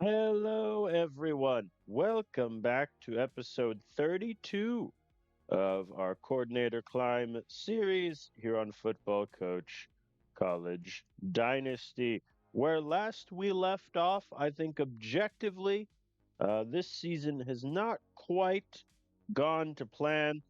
Hello, everyone. Welcome back to episode 32 of our Coordinator Climb series here on Football Coach College Dynasty. Where last we left off, I think objectively, this season has not quite gone to plan.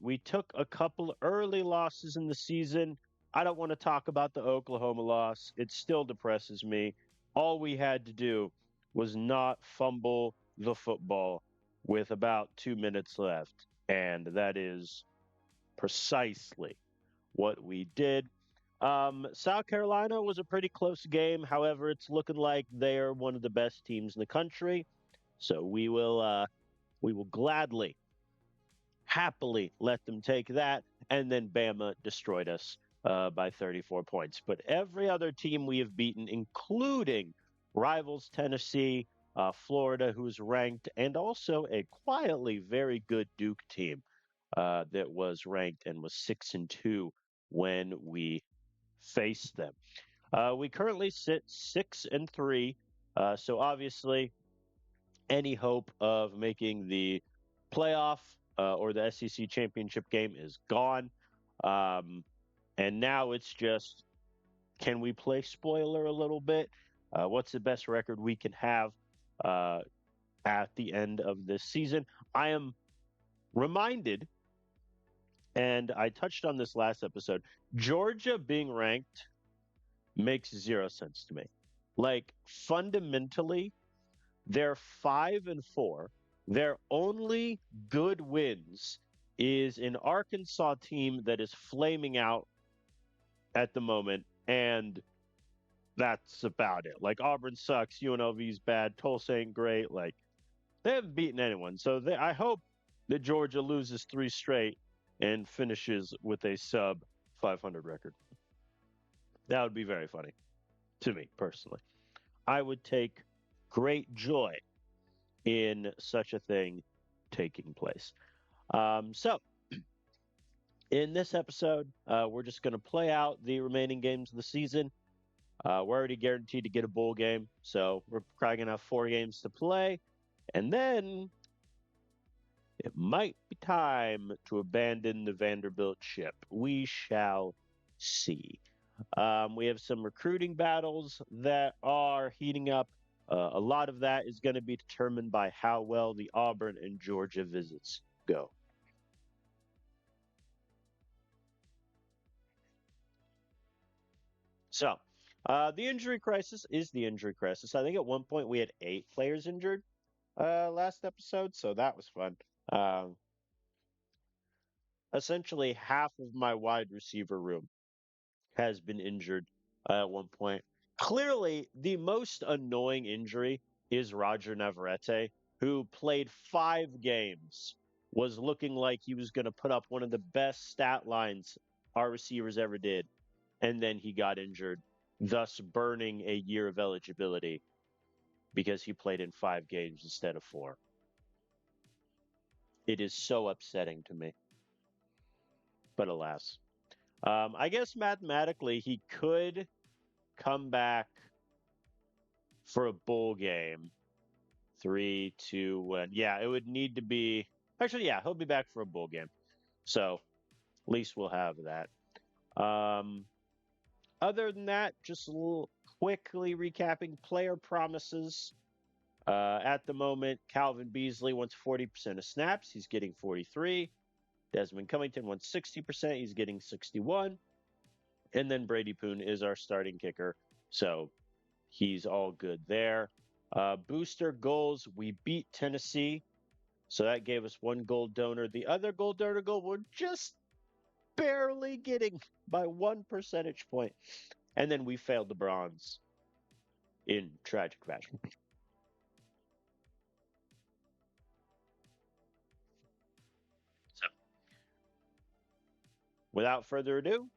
We took a couple early losses in the season. I don't want to talk about the Oklahoma loss, it still depresses me. All we had to do was not fumble the football with about 2 minutes left. And that is precisely what we did. South Carolina was a pretty close game. However, it's looking like they're one of the best teams in the country. So we will gladly, happily let them take that. And then Bama destroyed us by 34 points. But every other team we have beaten, including rivals Tennessee, Florida, who's ranked, and also a quietly very good Duke team that was ranked and was 6-2 when we faced them. We currently sit 6-3, so obviously any hope of making the playoff or the SEC championship game is gone. Um, and now it's just, can we play spoiler a little bit? What's the best record we can have uh, at the end of this season? I am reminded, and I touched on this last episode, Georgia being ranked makes zero sense to me. Like, fundamentally, they're 5-4. Their only good wins is an Arkansas team that is flaming out at the moment, and that's about it. Like, Auburn sucks, UNLV's bad, Tulsa ain't great. Like, they haven't beaten anyone. So I hope that Georgia loses three straight and finishes with a sub 500 record. That would be very funny to me personally. I would take great joy in such a thing taking place. So, in this episode, we're just going to play out the remaining games of the season. We're already guaranteed to get a bowl game, so we're probably going to have 4 games to play. And then it might be time to abandon the Vanderbilt ship. We shall see. We have some recruiting battles that are heating up. A lot of that is going to be determined by how well the Auburn and Georgia visits go. So, the injury crisis is the injury crisis. I think at one point we had 8 players injured last episode, so that was fun. Um, Essentially, half of my wide receiver room has been injured at one point. Clearly, the most annoying injury is Roger Navarrete, who played 5 games, was looking like he was going to put up one of the best stat lines our receivers ever did, and then he got injured, thus burning a year of eligibility because he played in 5 games instead of 4. It is so upsetting to me, but alas. I guess mathematically he could come back for a bowl game. 3, 2, 1. Yeah, it would need to be. Actually, yeah, he'll be back for a bowl game. So at least we'll have that. Um, Other than that, just a little quickly recapping player promises. At the moment, Calvin Beasley wants 40% of snaps. He's getting 43. Desmond Cummington wants 60%. He's getting 61. And then Brady Poon is our starting kicker. So he's all good there. Booster goals. We beat Tennessee. So that gave us 1 gold donor. The other gold donor goal we're just barely getting by 1 percentage point. And then we failed the bronze in tragic fashion. So without further ado,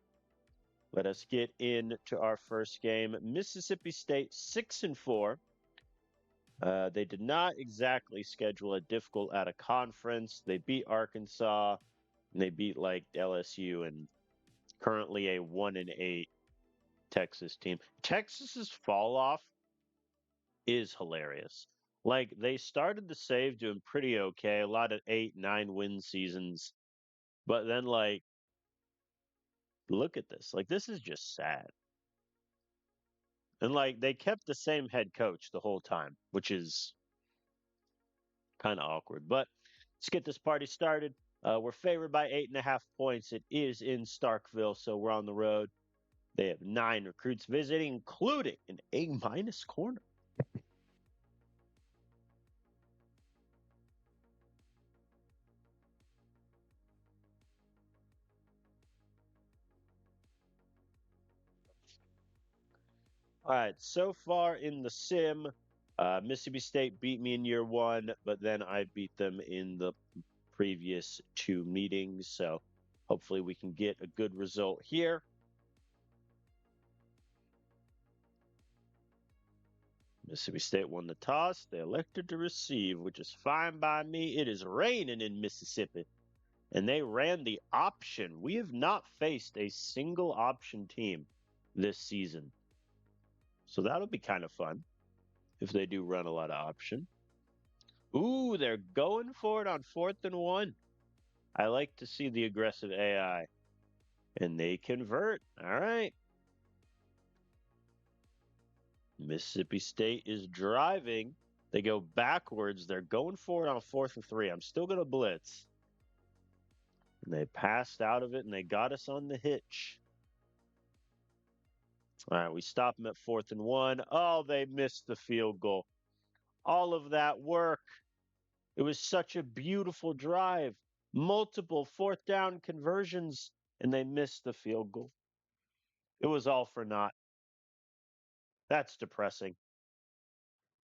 let us get into our first game. Mississippi State 6-4. They did not exactly schedule a difficult out of conference. They beat Arkansas, and they beat like LSU, and currently a 1-8 Texas team. Texas's fall off is hilarious. Like they started the save doing pretty okay, a lot of 8, 9 win seasons, but then like look at this. Like this is just sad. And like they kept the same head coach the whole time, which is kind of awkward. But let's get this party started. We're favored by 8.5 points. It is in Starkville, so we're on the road. They have 9 recruits visiting, including an A- corner. All right, so far in the sim, Mississippi State beat me in year one, but then I beat them in the previous 2 meetings. So hopefully we can get a good result here. Mississippi State won the toss. They elected to receive, which is fine by me. It is raining in Mississippi, and they ran the option. We have not faced a single option team this season. So that'll be kind of fun if they do run a lot of option. Ooh, they're going for it on 4th and 1. I like to see the aggressive AI. And they convert. All right. Mississippi State is driving. They go backwards. They're going for it on 4th and 3. I'm still going to blitz. And they passed out of it and they got us on the hitch. All right, we stop them at 4th and 1. Oh, they missed the field goal. All of that work. It was such a beautiful drive. Multiple 4th down conversions, and they missed the field goal. It was all for naught. That's depressing.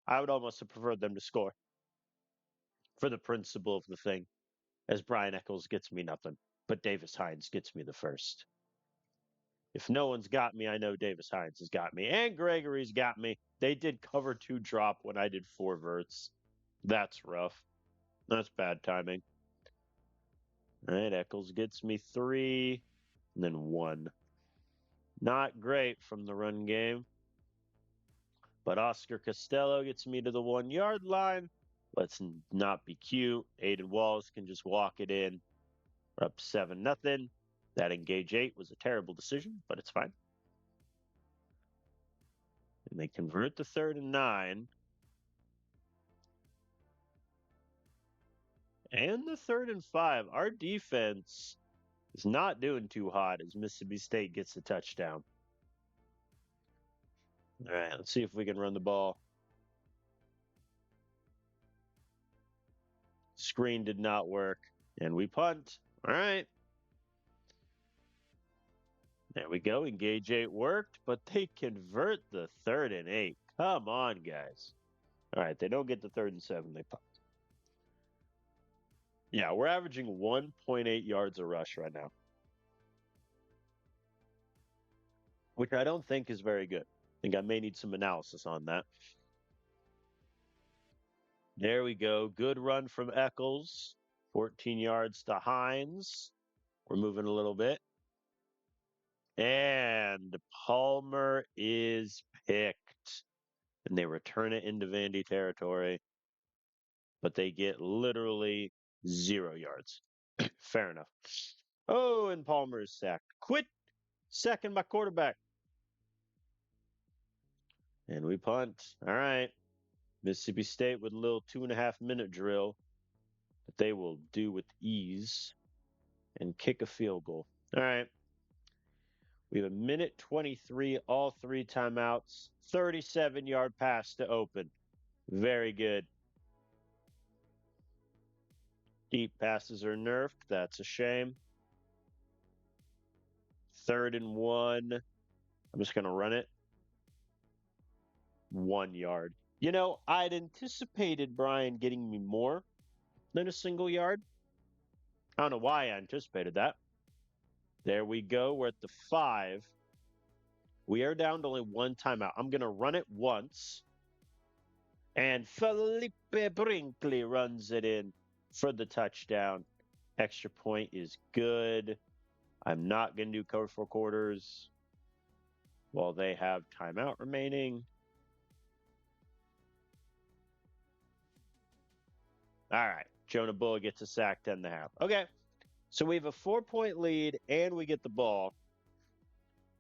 I would almost have preferred them to score for the principle of the thing, as Brian Eccles gets me nothing, but Davis Hines gets me the first. If no one's got me, I know Davis Hines has got me, and Gregory's got me. They did cover 2 drop when I did 4 verts. That's rough. That's bad timing. All right, Eccles gets me 3, and then 1. Not great from the run game. But Oscar Costello gets me to the 1 yard line. Let's not be cute. Aiden Walls can just walk it in. We're up 7-0. That engage 8 was a terrible decision, but it's fine. And they convert the 3rd and 9. And the 3rd and 5. Our defense is not doing too hot as Mississippi State gets the touchdown. All right, let's see if we can run the ball. Screen did not work, and we punt. All right. There we go. Engage 8 worked, but they convert the 3rd and 8. Come on, guys. All right, they don't get the 3rd and 7. They punt. Yeah, we're averaging 1.8 yards a rush right now, which I don't think is very good. I think I may need some analysis on that. There we go. Good run from Eccles. 14 yards to Hines. We're moving a little bit. And Palmer is picked. And they return it into Vandy territory. But they get literally 0 yards. Fair enough. Oh, and Palmer is sacked. Quit sacking my quarterback. And we punt. All right. Mississippi State with a little 2.5 minute drill that they will do with ease and kick a field goal. All right. We have 1:23, all 3 timeouts, 37-yard pass to open. Very good. Deep passes are nerfed. That's a shame. 3rd and 1. I'm just going to run it. 1 yard. You know, I'd anticipated Brian getting me more than a single yard. I don't know why I anticipated that. There we go. We're at the 5. We are down to only 1 timeout. I'm going to run it once. And Felipe Brinkley runs it in for the touchdown. Extra point is good. I'm not going to do cover 4 quarters while they have timeout remaining. All right. Jonah Bull gets a sack 10.5. Okay. So we have a 4-point lead and we get the ball.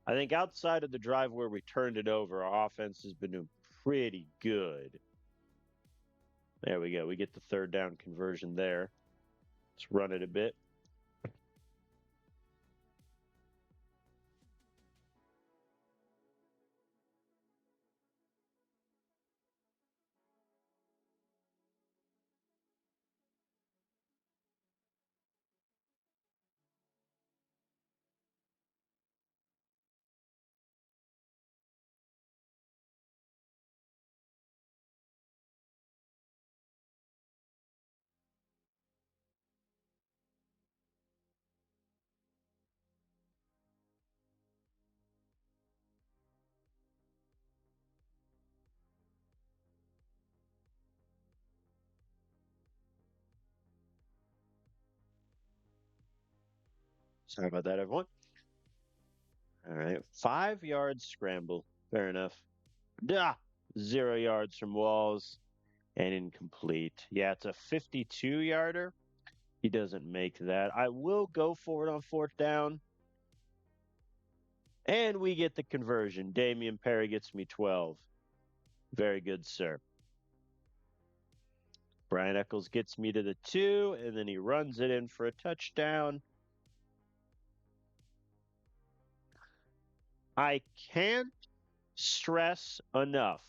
I think outside of the drive where we turned it over, our offense has been doing pretty good. There we go. We get the third down conversion there. Let's run it a bit. Sorry about that, everyone. All right. 5 yards scramble. Fair enough. Duh. 0 yards from Walls and incomplete. Yeah, it's a 52-yarder. He doesn't make that. I will go for it on fourth down. And we get the conversion. Damian Perry gets me 12. Very good, sir. Brian Eccles gets me to the 2, and then he runs it in for a touchdown. I can't stress enough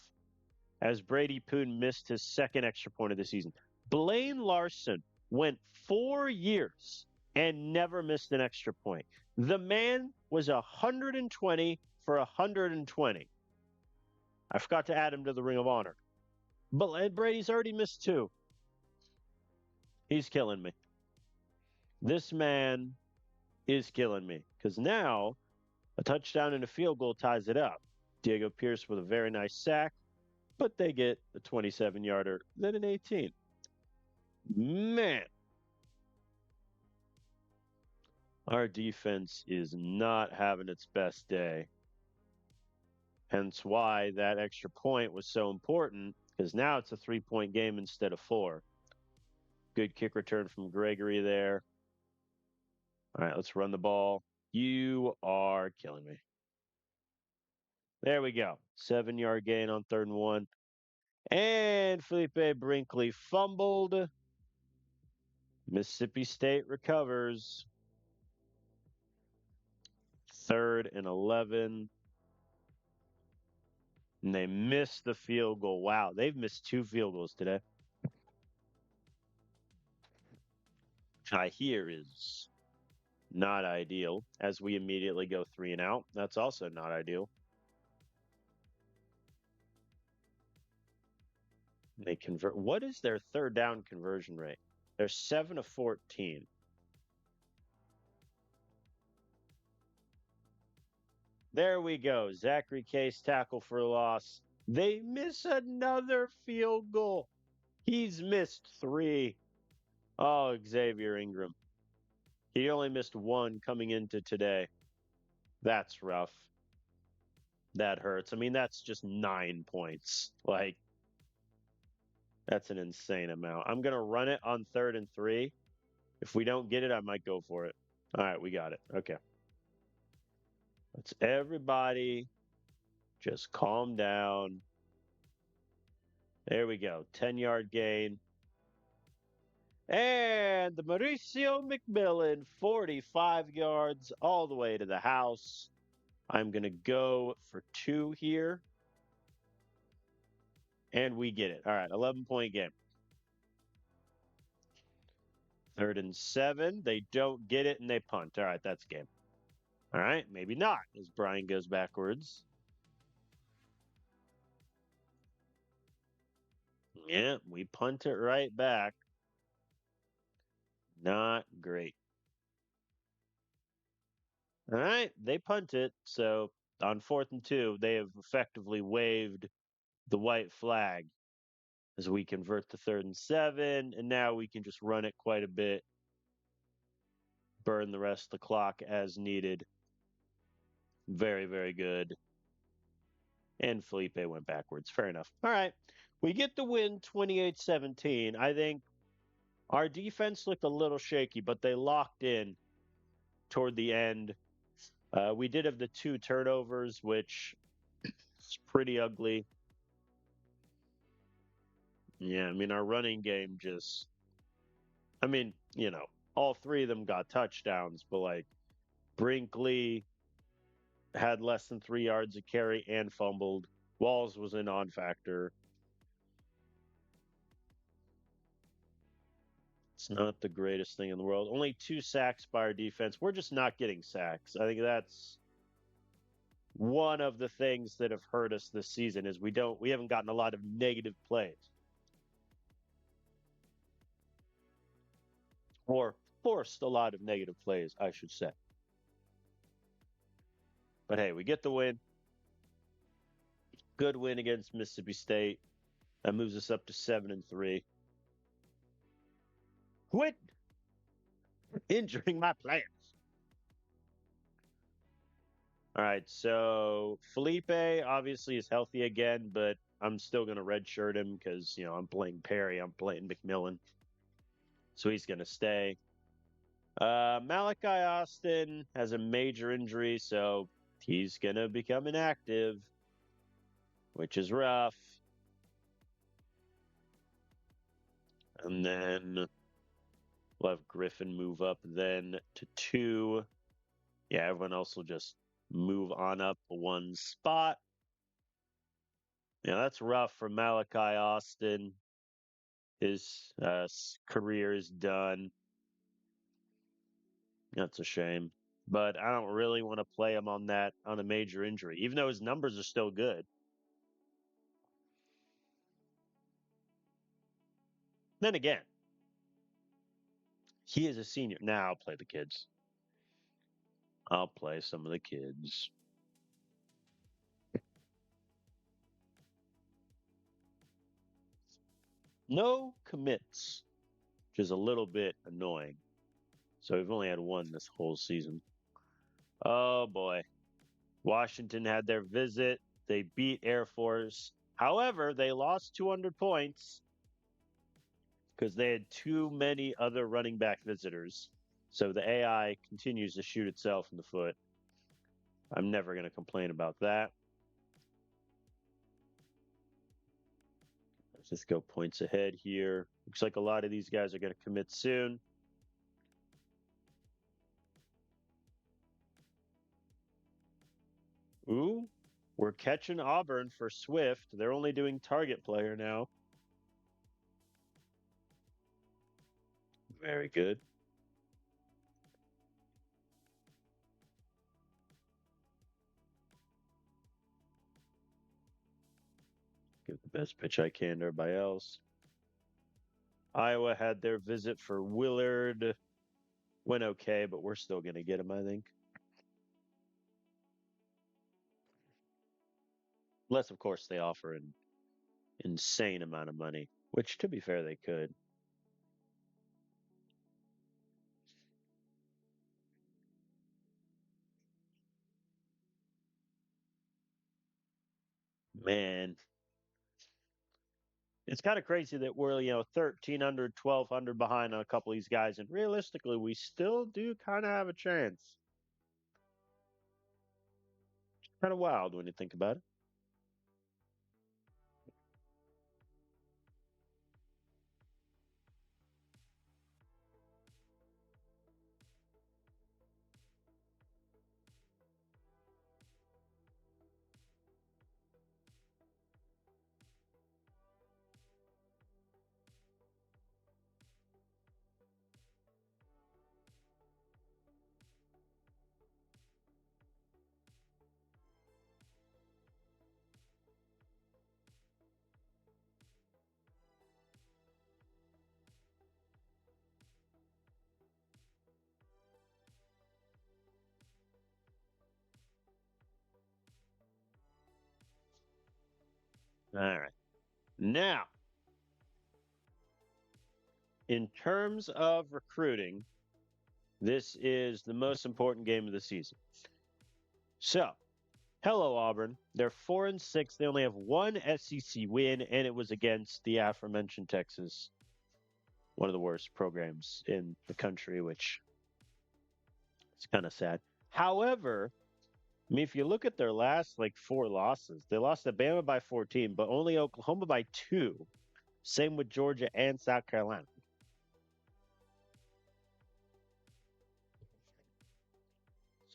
as Brady Poon missed his second extra point of the season. Blaine Larson went 4 years and never missed an extra point. The man was 120 for 120. I forgot to add him to the Ring of Honor. But Brady's already missed 2. He's killing me. This man is killing me because now a touchdown and a field goal ties it up. Diego Pierce with a very nice sack, but they get a 27-yarder, then an 18. Man, our defense is not having its best day. Hence why that extra point was so important, because now it's a 3-point game instead of 4. Good kick return from Gregory there. All right, let's run the ball. You are killing me. There we go. 7-yard gain on 3rd and 1. And Felipe Brinkley fumbled. Mississippi State recovers. 3rd and 11. And they missed the field goal. Wow, they've missed 2 field goals today. Which I hear is not ideal as we immediately go 3 and out. That's also not ideal. They convert. What is their 3rd down conversion rate? They're 7 of 14. There we go. Zachary Case tackle for loss. They miss another field goal. He's missed 3. Oh, Xavier Ingram. He only missed 1 coming into today. That's rough. That hurts. I mean, that's just 9 points. Like, that's an insane amount. I'm going to run it on 3rd and 3. If we don't get it, I might go for it. All right, we got it. Okay. Let's everybody just calm down. There we go. 10-yard gain. And the Mauricio McMillan, 45 yards all the way to the house. I'm going to go for 2 here. And we get it. All right, 11-point game. 3rd and 7. They don't get it, and they punt. All right, that's game. All right, maybe not, as Brian goes backwards. Yeah, we punt it right back. Not great. All right, they punt it. So on 4th and 2, they have effectively waved the white flag as we convert to 3rd and 7. And now we can just run it quite a bit, burn the rest of the clock as needed. Very, very good. And Felipe went backwards. Fair enough. All right. We get the win 28-17. I think Our defense looked a little shaky, but they locked in toward the end. We did have the 2 turnovers, which is pretty ugly. Yeah, I mean, our running game just, I mean, all 3 of them got touchdowns, but like Brinkley had less than 3 yards of carry and fumbled. Walls was a non factor. It's not the greatest thing in the world. Only 2 sacks by our defense. We're just not getting sacks. I think that's one of the things that have hurt us this season is we haven't gotten a lot of negative plays or forced a lot of negative plays, I should say. But hey, we get the win. Good win against Mississippi State. That moves us up to 7-3. Quit injuring my players. All right, so Felipe obviously is healthy again, but I'm still going to redshirt him because, I'm playing Perry, I'm playing McMillan. So he's going to stay. Malachi Austin has a major injury, so he's going to become inactive, which is rough. And then we'll have Griffin move up then to 2. Yeah, everyone else will just move on up 1 spot. Yeah, that's rough for Malachi Austin. His career is done. That's a shame. But I don't really want to play him on a major injury, even though his numbers are still good. Then again, he is a senior. Now I'll play the kids. I'll play some of the kids. No commits, which is a little bit annoying. So we've only had 1 this whole season. Oh boy. Washington had their visit. They beat Air Force. However, they lost 200 points because they had too many other running back visitors. So the AI continues to shoot itself in the foot. I'm never going to complain about that. Let's just go points ahead here. Looks like a lot of these guys are going to commit soon. Ooh, we're catching Auburn for Swift. They're only doing target player now. Very good. Give the best pitch I can to everybody else. Iowa had their visit for Willard. Went okay, but we're still going to get him, I think. Unless, of course, they offer an insane amount of money, which, to be fair, they could. Man, it's kind of crazy that we're 1,300, 1,200 behind on a couple of these guys, and realistically, we still do kind of have a chance. Kind of wild when you think about it. All right. Now, in terms of recruiting, this is the most important game of the season. So, hello Auburn. They're 4-6. They only have 1 SEC win, and it was against the aforementioned Texas one of the worst programs in the country, which is kind of sad. However, I mean, if you look at their last like four losses, they lost to Bama by 14, but only Oklahoma by two. Same with Georgia and South Carolina.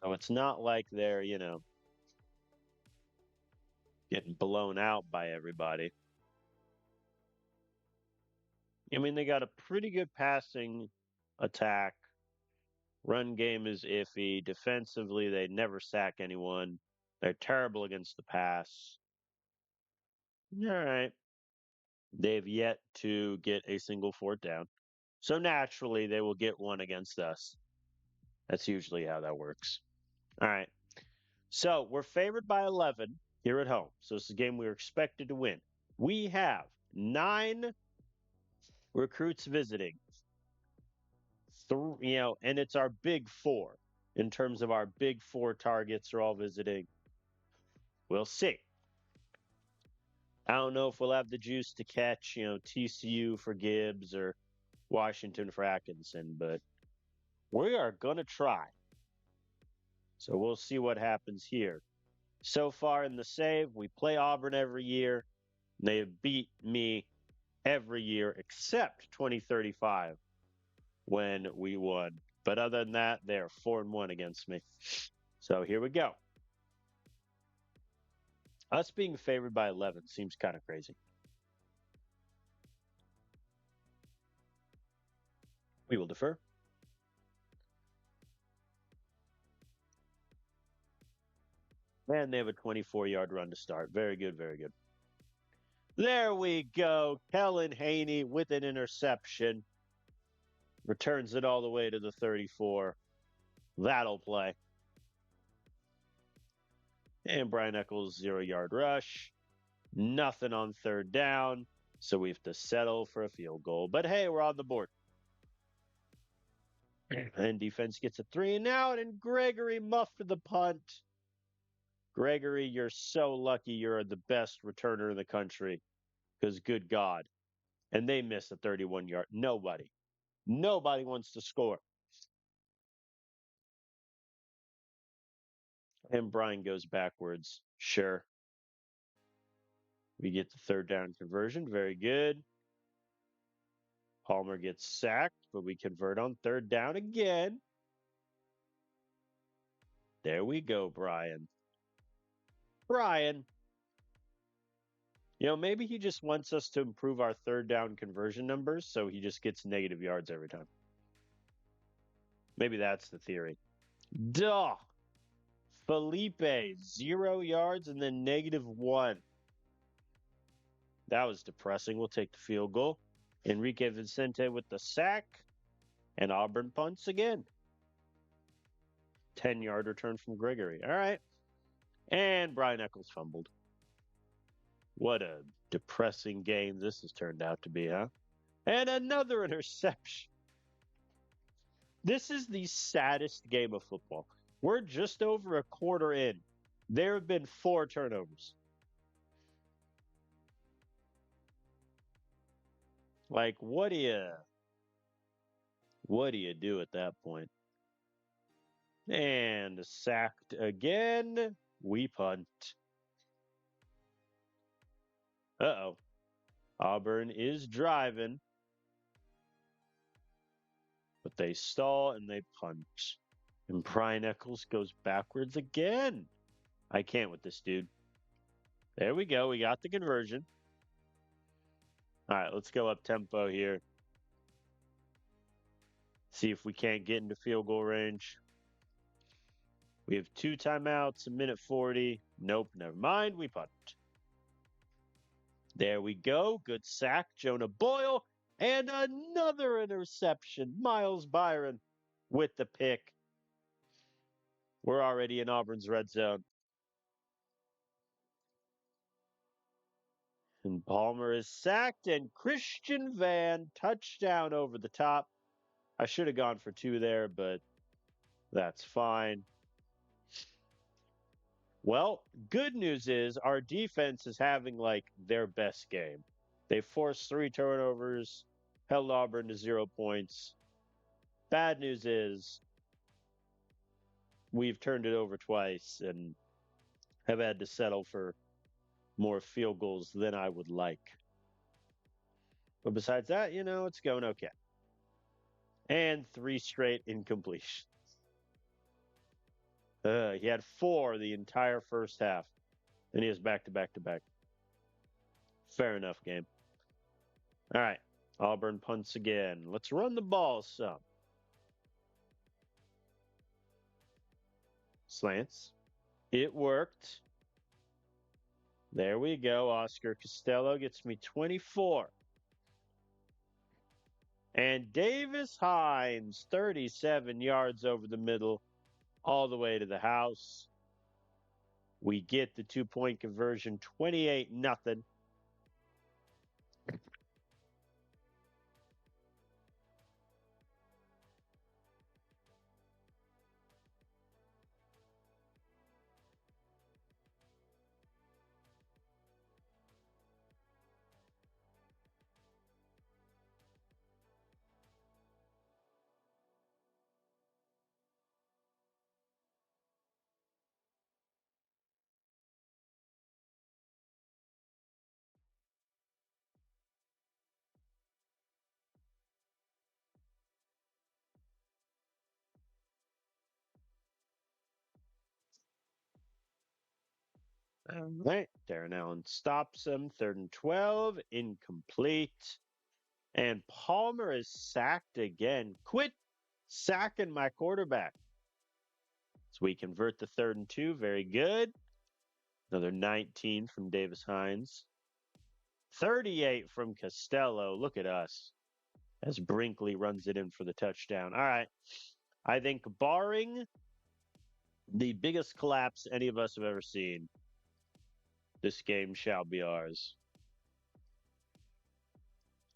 So it's not like they're, getting blown out by everybody. I mean, they got a pretty good passing attack. Run game is iffy. Defensively, they never sack anyone. They're terrible against the pass. All right. They've yet to get a single fourth down. So naturally, they will get one against us. That's usually how that works. All right. So we're favored by 11 here at home. So it's a game we were expected to win. We have 9 recruits visiting. And it's our big four in terms of our big four targets are all visiting. We'll see. I don't know if we'll have the juice to catch, TCU for Gibbs or Washington for Atkinson, but we are going to try. So we'll see what happens here. So far in the save, we play Auburn every year. They have beat me every year except 2035 when we won. But other than that, they're 4-1 against me. So here we go. Us being favored by 11 seems kind of crazy. We will defer. And they have a 24-yard run to start. Very good, very good. There we go. Kellen Haney with an interception. Returns it all the way to the 34. That'll play. And Brian Eccles, 0-yard rush. Nothing on third down. So we have to settle for a field goal. But hey, we're on the board. And defense gets a 3 and out, and Gregory muffed the punt. Gregory, you're so lucky you're the best returner in the country. Because good God. And they miss a 31-yard. Nobody wants to score. And Brian goes backwards. Sure. We get the third down conversion. Very good. Palmer gets sacked, but we convert on third down again. There we go, Brian. Brian. Maybe he just wants us to improve our third down conversion numbers, so he just gets negative yards every time. Maybe that's the theory. Duh. Felipe, 0 yards and then -1. That was depressing. We'll take the field goal. Enrique Vicente with the sack. And Auburn punts again. 10-yard return from Gregory. All right. And Brian Eccles fumbled. What a depressing game this has turned out to be, huh? And another interception. This is the saddest game of football. We're just over a quarter in. There have been 4 turnovers. Like, what do you do at that point? And sacked again. We punt. Uh-oh. Auburn is driving. But they stall and they punt. And Brian Eccles goes backwards again. I can't with this dude. There we go. We got the conversion. All right, let's go up tempo here. See if we can't get into field goal range. We have 2 timeouts, 1:40. Nope, never mind. We punt. There we go. Good sack, Jonah Boyle. And another interception. Miles Byron with the pick. We're already in Auburn's red zone. And Palmer is sacked, and Christian Van touchdown over the top. I should have gone for 2 there, but that's fine. Well, good news is our defense is having like their best game. They forced 3 turnovers, held Auburn to 0 points. Bad news is we've turned it over twice and have had to settle for more field goals than I would like. But besides that, it's going okay. And 3 straight incompletions. He had 4 the entire first half, and he has back to back to back. Fair enough, game. All right. Auburn punts again. Let's run the ball some. Slants. It worked. There we go. Oscar Costello gets me 24. And Davis Hines, 37 yards over the middle, all the way to the house. We get the 2-point conversion, 28-0. All right. Darren Allen stops him. 3rd and 12. Incomplete. And Palmer is sacked again. Quit sacking my quarterback. So we convert the 3rd and 2. Very good. Another 19 from Davis Hines. 38 from Costello. Look at us as Brinkley runs it in for the touchdown. All right. I think barring the biggest collapse any of us have ever seen, this game shall be ours.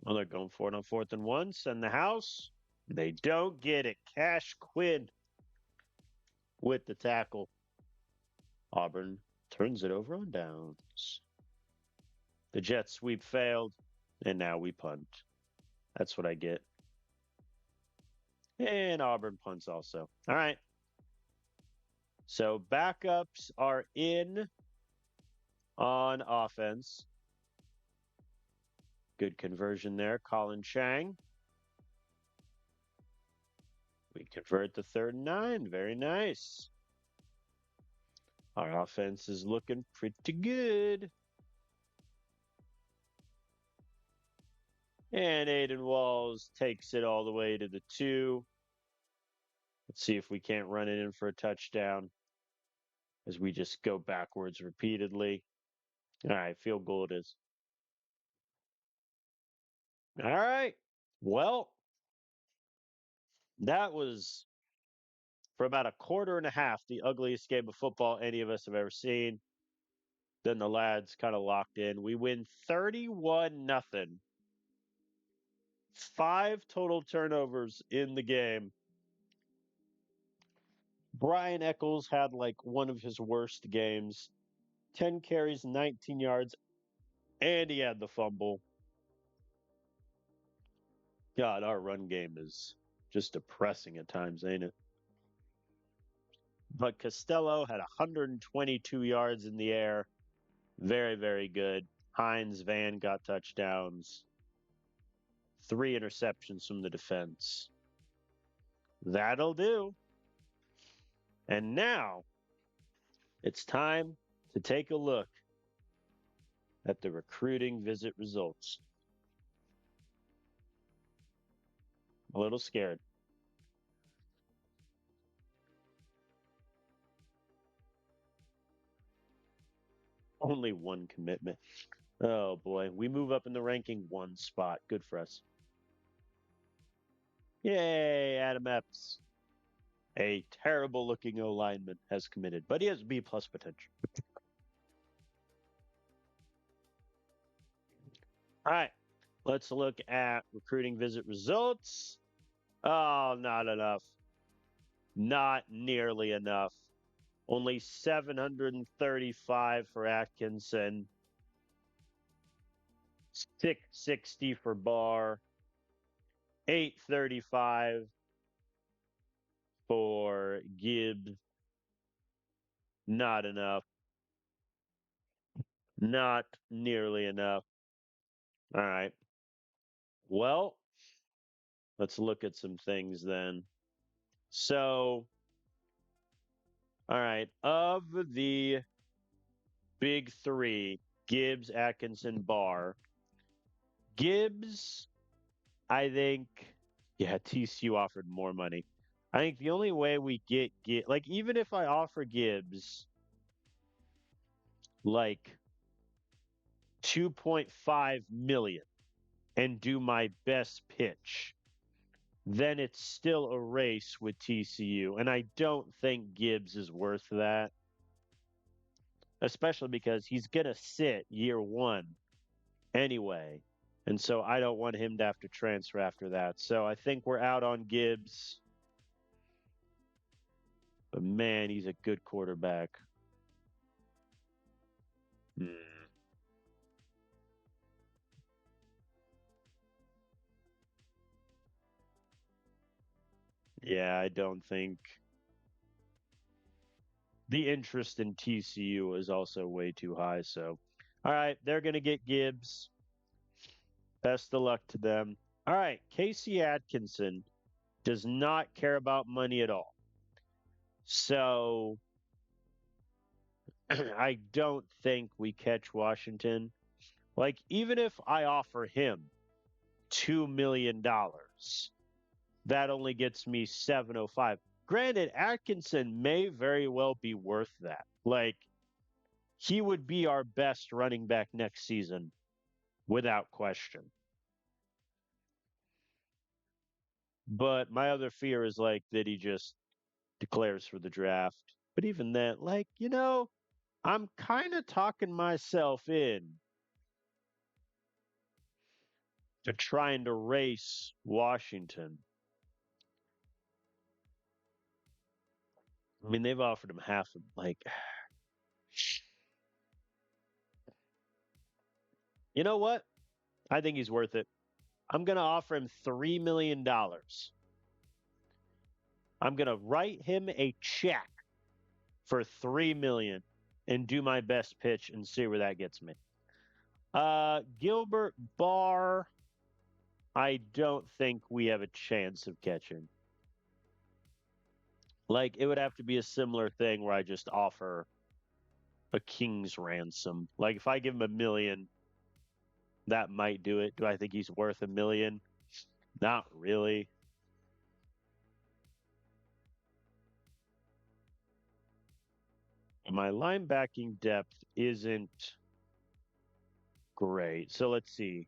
Well, they're going for it on 4th and 1. Send the house. They don't get it. Cash Quinn with the tackle. Auburn turns it over on downs. The jet sweep failed, and now we punt. That's what I get. And Auburn punts also. All right. So backups are in on offense. Good conversion there. Colin Chang. We convert the 3rd and 9. Very nice. Our offense is looking pretty good. And Aiden Walls takes it all the way to the 2. Let's see if we can't run it in for a touchdown as we just go backwards repeatedly. All right, field goal it is. All right. Well, that was for about a quarter and a half the ugliest game of football any of us have ever seen. Then the lads kind of locked in. We win 31-0. 5 total turnovers in the game. Brian Eccles had like one of his worst games. 10 carries, 19 yards, and he had the fumble. God, our run game is just depressing at times, ain't it? But Costello had 122 yards in the air. Very, very good. Hines, Van got touchdowns. 3 interceptions from the defense. That'll do. And now it's time to take a look at the recruiting visit results. A little scared. Only 1 commitment. Oh boy, we move up in the ranking 1 spot. Good for us. Yay, Adam Epps. A terrible looking O lineman has committed, but he has B+ potential. All right, let's look at recruiting visit results. Oh, not enough. Not nearly enough. Only 735 for Atkinson. 660 for Barr. 835 for Gibbs. Not enough. Not nearly enough. All right. Well, let's look at some things then. So, all right. Of the big three, Gibbs, Atkinson, Barr. Gibbs, I think, yeah, TCU offered more money. I think the only way we get like even if I offer Gibbs like 2.5 million and do my best pitch, then it's still a race with TCU. And I don't think Gibbs is worth that, especially because he's going to sit year one anyway. And so I don't want him to have to transfer after that. So I think we're out on Gibbs. But man, he's a good quarterback. Hmm. Yeah, I don't think the interest in TCU is also way too high. So, all right, they're going to get Gibbs. Best of luck to them. All right, Casey Atkinson does not care about money at all. So, I don't think we catch Washington. Like, even if I offer him $2 million, that only gets me 705. Granted, Atkinson may very well be worth that. Like, he would be our best running back next season without question. But my other fear is like that he just declares for the draft. But even then, like, I'm kind of talking myself in to trying to race Washington. I mean, they've offered him half of, like, you know what? I think he's worth it. I'm going to offer him $3 million. I'm going to write him a check for $3 million and do my best pitch and see where that gets me. Gilbert Barr, I don't think we have a chance of catching. Like it would have to be a similar thing where I just offer a king's ransom. Like if I give him 1 million, that might do it. Do I think he's worth 1 million? Not really. My linebacking depth isn't great. So let's see.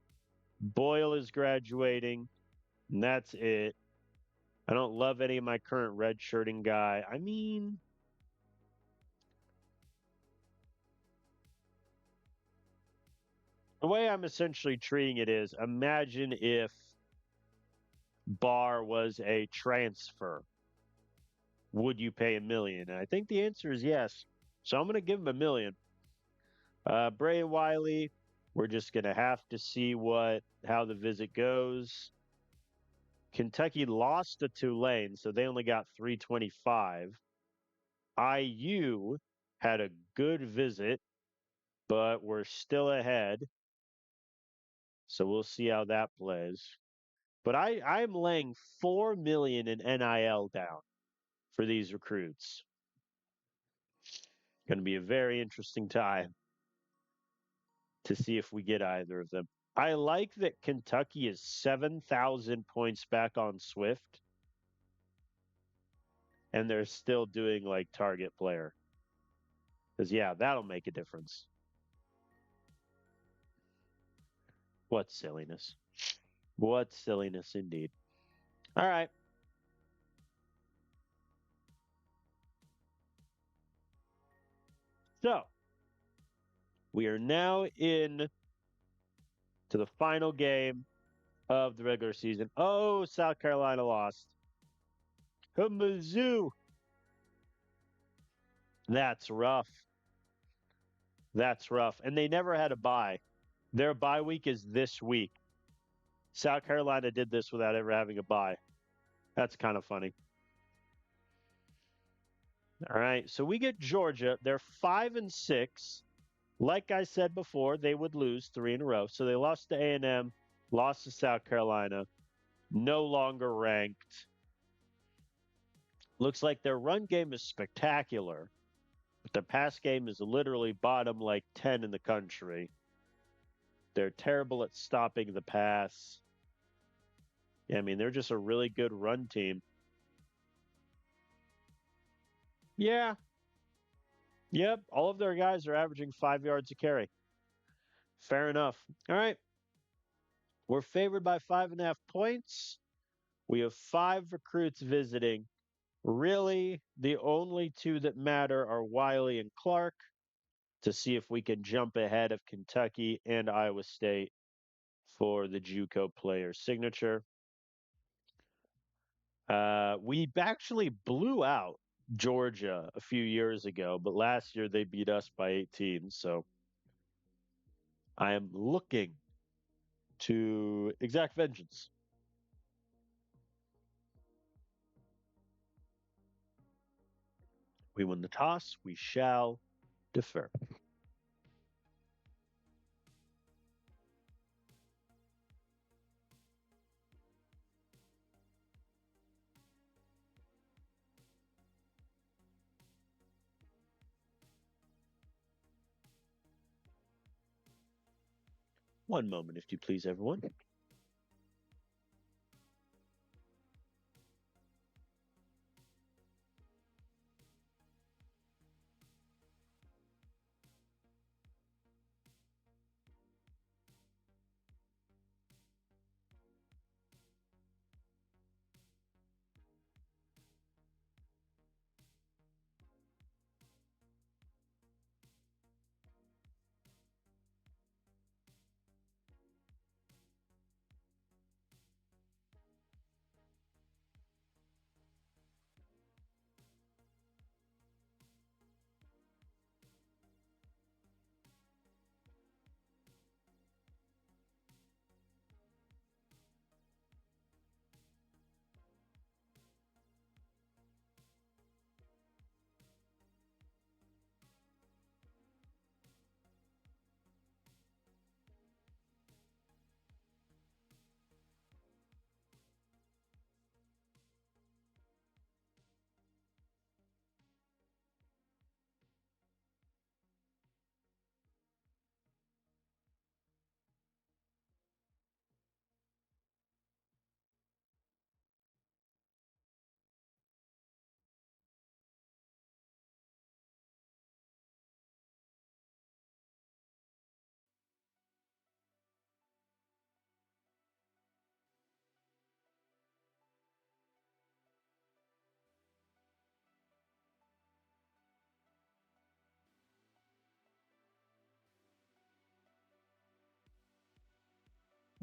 Boyle is graduating, and that's it. I don't love any of my current redshirting guy. I mean, the way I'm essentially treating it is imagine if Barr was a transfer. Would you pay 1 million? And I think the answer is yes. So I'm going to give him 1 million. Bray Wiley, we're just going to have to see how the visit goes. Kentucky lost to Tulane, so they only got 325. IU had a good visit, but we're still ahead. So we'll see how that plays. But I'm laying 4 million in NIL down for these recruits. Going to be a very interesting time to see if we get either of them. I like that Kentucky is 7,000 points back on Swift, and they're still doing like target player. Because, yeah, that'll make a difference. What silliness. What silliness indeed. All right. So we are now in to the final game of the regular season. Oh, South Carolina lost. Mizzou. That's rough. That's rough. And they never had a bye. Their bye week is this week. South Carolina did this without ever having a bye. That's kind of funny. All right, so we get Georgia. They're 5-6. Like I said before, they would lose three in a row. So they lost to A&M, lost to South Carolina, no longer ranked. Looks like their run game is spectacular, but their pass game is literally bottom like 10 in the country. They're terrible at stopping the pass. Yeah, I mean, they're just a really good run team. Yeah. Yep. All of their guys are averaging 5 yards a carry. Fair enough. All right. We're favored by 5.5 points. We have five recruits visiting. Really, the only two that matter are Wiley and Clark to see if we can jump ahead of Kentucky and Iowa State for the JUCO player signature. We actually blew out Georgia a few years ago, but last year they beat us by 18. So I am looking to exact vengeance. We win the toss. We shall defer. One moment, if you please, everyone.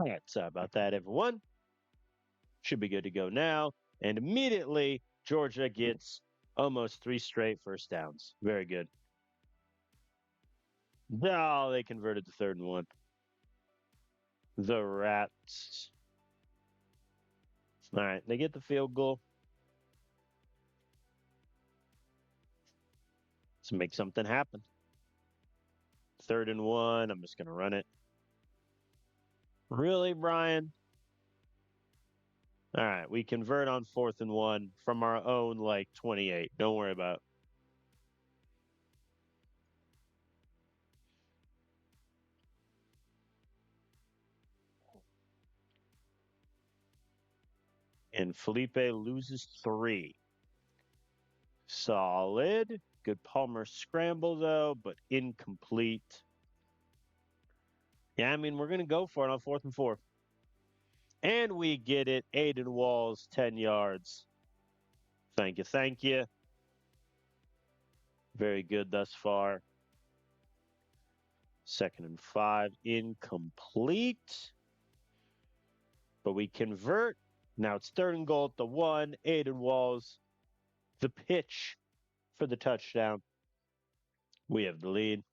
All right, sorry about that, everyone. Should be good to go now. And immediately, Georgia gets almost three straight first downs. Very good. Oh, they converted the third and one. The Rats. All right, they get the field goal. Let's make something happen. Third and one. I'm just going to run it. Really, Brian? All right, we convert on fourth and one from our own, like, 28. Don't worry about it. And Felipe loses three. Solid. Good Palmer scramble, though, but incomplete. Yeah, I mean, we're going to go for it on fourth and four. And we get it. Aiden Walls, 10 yards. Thank you. Thank you. Very good thus far. Second and 5, incomplete. But we convert. Now it's third and goal at the 1. Aiden Walls, the pitch for the touchdown. We have the lead.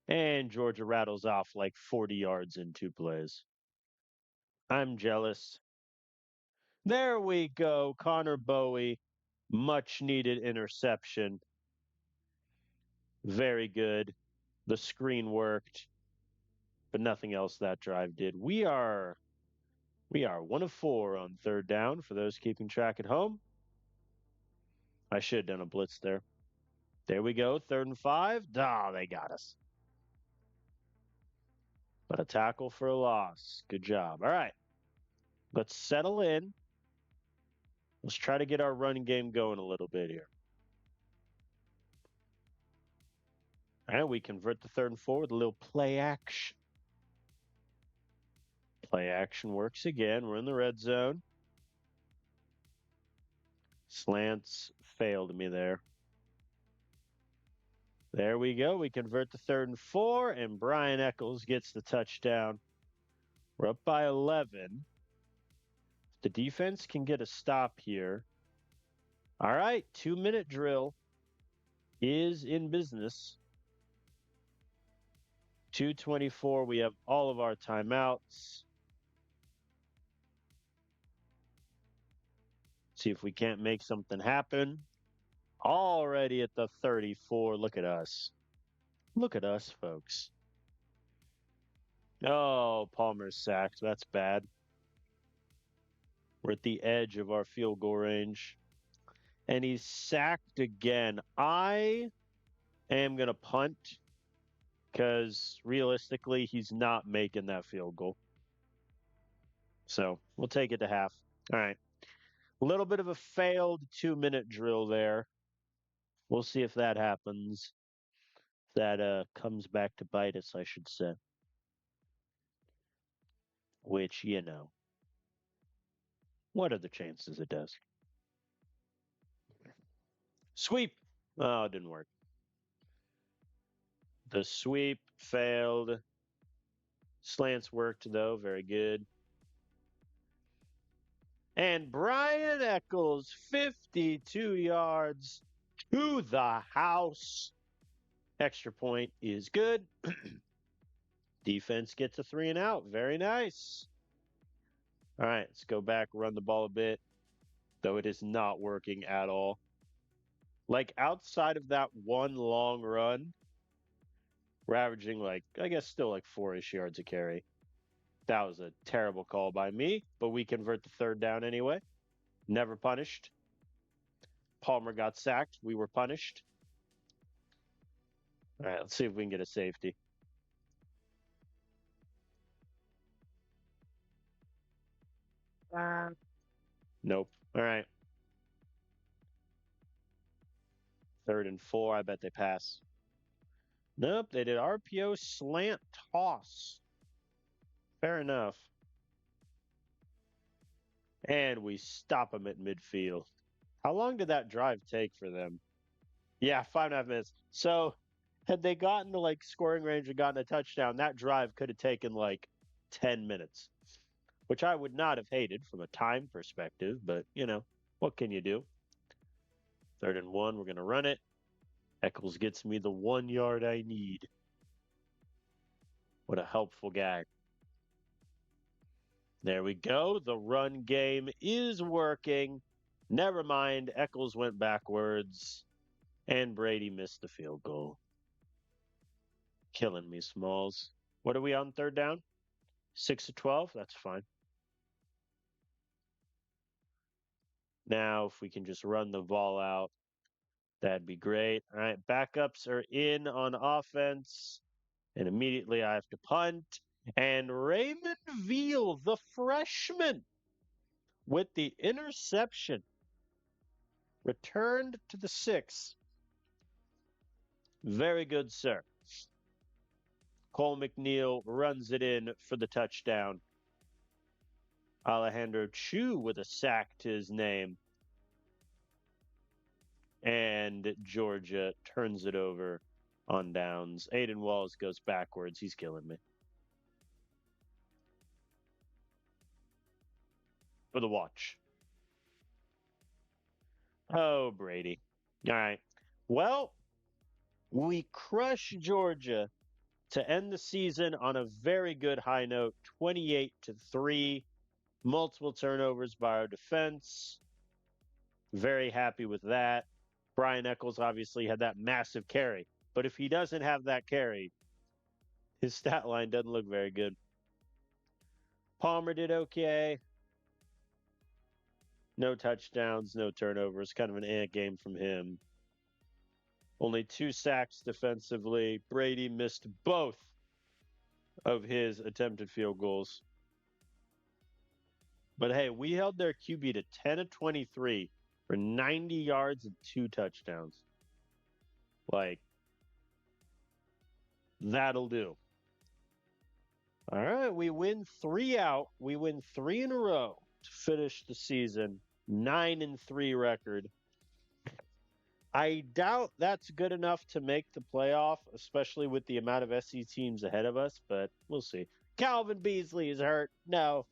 And Georgia rattles off like 40 yards in two plays. I'm jealous. There we go. Connor Bowie, much needed interception. Very good. The screen worked, but nothing else that drive did. We are 1 of 4 on third down for those keeping track at home. I should have done a blitz there. There we go. 3rd and 5. Oh, they got us. But a tackle for a loss. Good job. All right. Let's settle in. Let's try to get our running game going a little bit here. And we convert the 3rd and 4 with a little play action. Play action works again. We're in the red zone. Slants failed me there. There we go. We convert the 3rd and 4, and Brian Eccles gets the touchdown. We're up by 11. The defense can get a stop here. All right, 2-minute drill is in business. 2:24. We have all of our timeouts. See if we can't make something happen. Already at the 34. Look at us. Look at us, folks. Oh, Palmer's sacked. That's bad. We're at the edge of our field goal range. And he's sacked again. I am going to punt because realistically, he's not making that field goal. So we'll take it to half. All right. A little bit of a failed 2-minute drill there. We'll see if that happens. That comes back to bite us, I should say. Which, what are the chances it does? Sweep. Oh, it didn't work. The sweep failed. Slants worked, though. Very good. And Brian Eccles, 52 yards to the house. Extra point is good. Defense gets a 3-and-out. Very nice. All right, let's go back, run the ball a bit, though it is not working at all. Like, outside of that one long run, we're averaging, I guess still 4-ish yards a carry. That was a terrible call by me, but we convert the 3rd down anyway. Never punished. Palmer got sacked. We were punished. All right, let's see if we can get a safety. Nope. All right. 3rd and 4. I bet they pass. Nope, they did RPO slant toss. Fair enough. And we stop them at midfield. How long did that drive take for them? Yeah, 5.5 minutes. So had they gotten to scoring range and gotten a touchdown, that drive could have taken 10 minutes, which I would not have hated from a time perspective. But, what can you do? 3rd and 1, we're going to run it. Eccles gets me the 1 yard I need. What a helpful guy. There we go. The run game is working. Never mind. Eccles went backwards, and Brady missed the field goal. Killing me, Smalls. What are we on 3rd down? 6 of 12? That's fine. Now, if we can just run the ball out, that'd be great. All right, backups are in on offense, and immediately I have to punt. And Raymond Veal, the freshman, with the interception, returned to the 6. Very good, sir. Cole McNeil runs it in for the touchdown. Alejandro Chu with a sack to his name. And Georgia turns it over on downs. Aiden Walls goes backwards. He's killing me. For the watch. Oh, Brady. All right. Well, we crush Georgia to end the season on a very good high note, 28-3. Multiple turnovers by our defense. Very happy with that. Brian Eccles obviously had that massive carry. But if he doesn't have that carry, his stat line doesn't look very good. Palmer did okay. No touchdowns, no turnovers. Kind of an ant game from him. Only 2 sacks defensively. Brady missed both of his attempted field goals. But hey, we held their QB to 10 of 23 for 90 yards and 2 touchdowns. Like, that'll do. All right, we win 3 out. We win 3 in a row to finish the season. 9-3 record. I doubt that's good enough to make the playoff, especially with the amount of SC teams ahead of us, but we'll see. Calvin Beasley is hurt. No.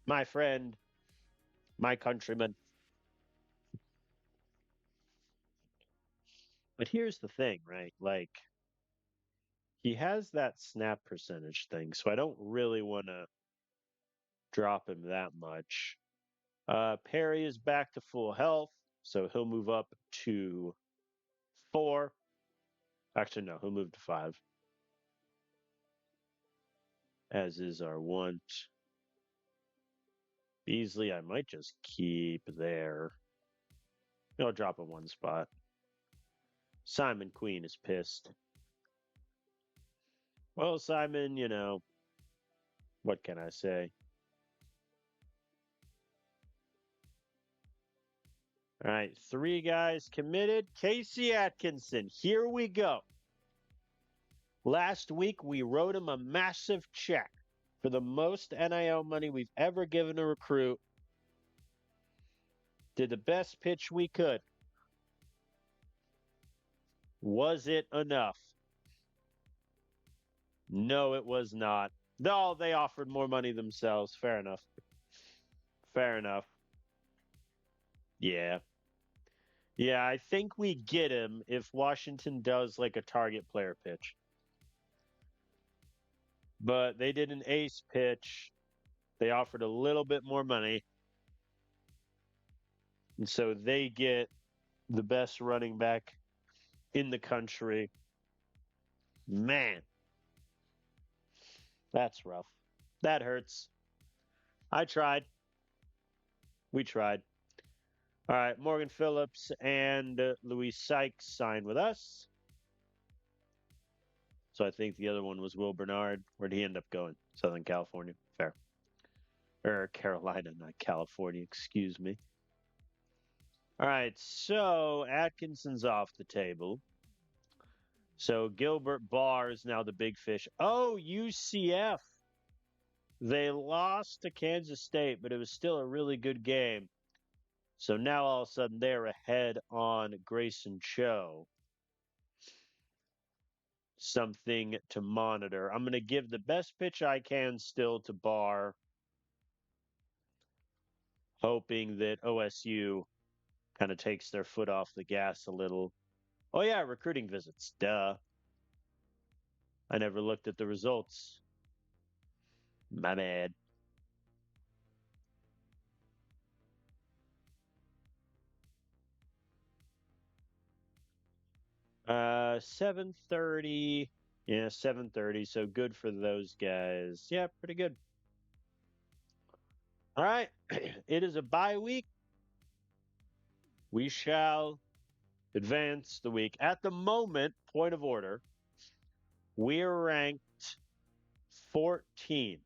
My friend, my countryman. But here's the thing, right? Like, he has that snap percentage thing, so I don't really want to drop him that much. Perry is back to full health, so he'll move up to 4. Actually, no, he'll move to 5, as is our want. Beasley, I might just keep there. I'll drop him 1 spot. Simon Queen is pissed. Well, Simon, what can I say? All right, 3 guys committed. Casey Atkinson, here we go. Last week, we wrote him a massive check for the most NIL money we've ever given a recruit. Did the best pitch we could. Was it enough? No, it was not. No, they offered more money themselves. Fair enough. Fair enough. Yeah. Yeah, I think we get him if Washington does like a target player pitch. But they did an ace pitch. They offered a little bit more money. And so they get the best running back in the country. Man, that's rough. That hurts. I tried. We tried. All right, Morgan Phillips and Louis Sykes signed with us. So I think the other one was Will Bernard. Where'd he end up going? Southern California. Fair. Or Carolina, not California. Excuse me. All right, so Atkinson's off the table. So Gilbert Barr is now the big fish. Oh, UCF. They lost to Kansas State, but it was still a really good game. So now all of a sudden they're ahead on Grayson Cho. Something to monitor. I'm going to give the best pitch I can still to Barr, hoping that OSU kind of takes their foot off the gas a little. Oh, yeah, recruiting visits. Duh. I never looked at the results. My bad. Uh, 7:30. Yeah, 7:30. So good for those guys. Yeah, pretty good. All right. It is a bye week. We shall advance the week. At the moment, point of order, we're ranked 14.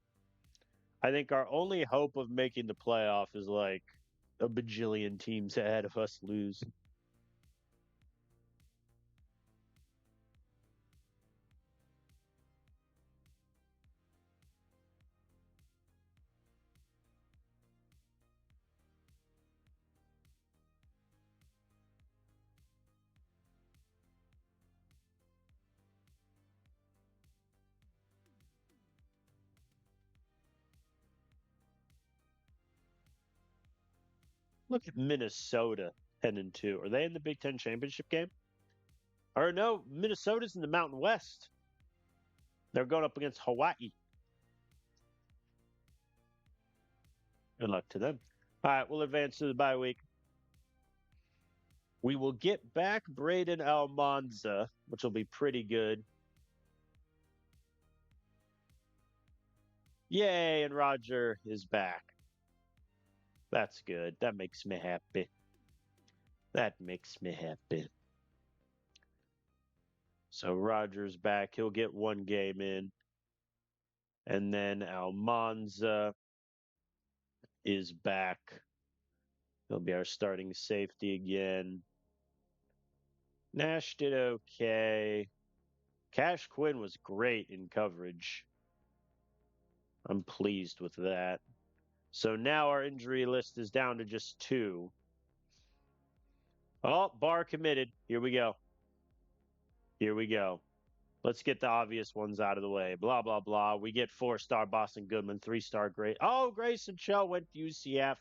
I think our only hope of making the playoff is like a bajillion teams ahead of us lose. Look at Minnesota 10-2. Are they in the Big Ten championship game? Or no, Minnesota's in the Mountain West. They're going up against Hawaii. Good luck to them. All right, we'll advance to the bye week. We will get back Braden Almanza, which will be pretty good. Yay, and Roger is back. That's good. That makes me happy. That makes me happy. So Roger's back. He'll get one game in. And then Almanza is back. He'll be our starting safety again. Nash did okay. Cash Quinn was great in coverage. I'm pleased with that. So now our injury list is down to just 2. Oh, Barr committed. Here we go. Here we go. Let's get the obvious ones out of the way. Blah, blah, blah. We get 4-star Boston Goodman, 3-star Gray. Oh, Grayson Shell went to UCF.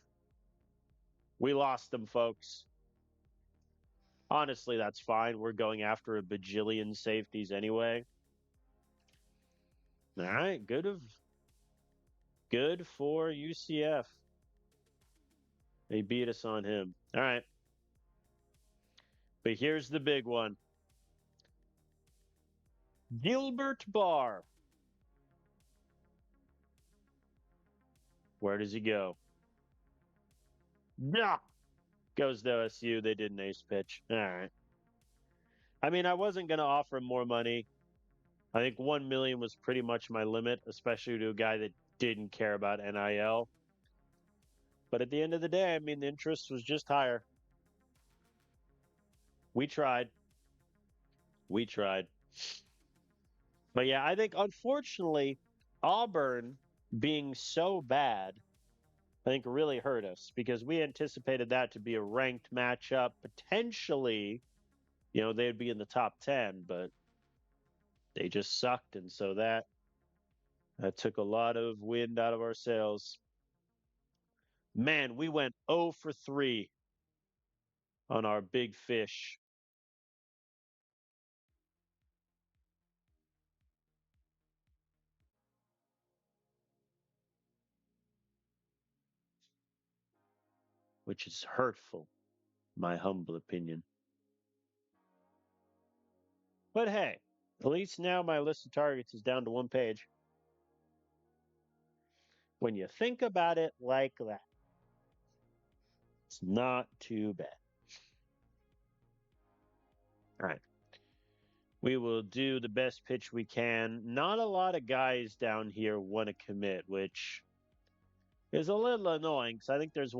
We lost them, folks. Honestly, that's fine. We're going after a bajillion safeties anyway. All right, good for UCF. They beat us on him. All right. But here's the big one. Gilbert Barr. Where does he go? Yeah. Goes to OSU. They did an ace pitch. All right. I mean, I wasn't going to offer him more money. I think 1 million was pretty much my limit, especially to a guy that didn't care about NIL. But at the end of the day, I mean, the interest was just higher. We tried. We tried. But yeah, I think unfortunately, Auburn being so bad, I think really hurt us because we anticipated that to be a ranked matchup. Potentially, they'd be in the top 10, but they just sucked. And so that took a lot of wind out of our sails. Man, we went 0 for 3 on our big fish. Which is hurtful, my humble opinion. But hey, at least now my list of targets is down to 1 page. When you think about it like that, it's not too bad. All right. We will do the best pitch we can. Not a lot of guys down here want to commit, which is a little annoying because I think there's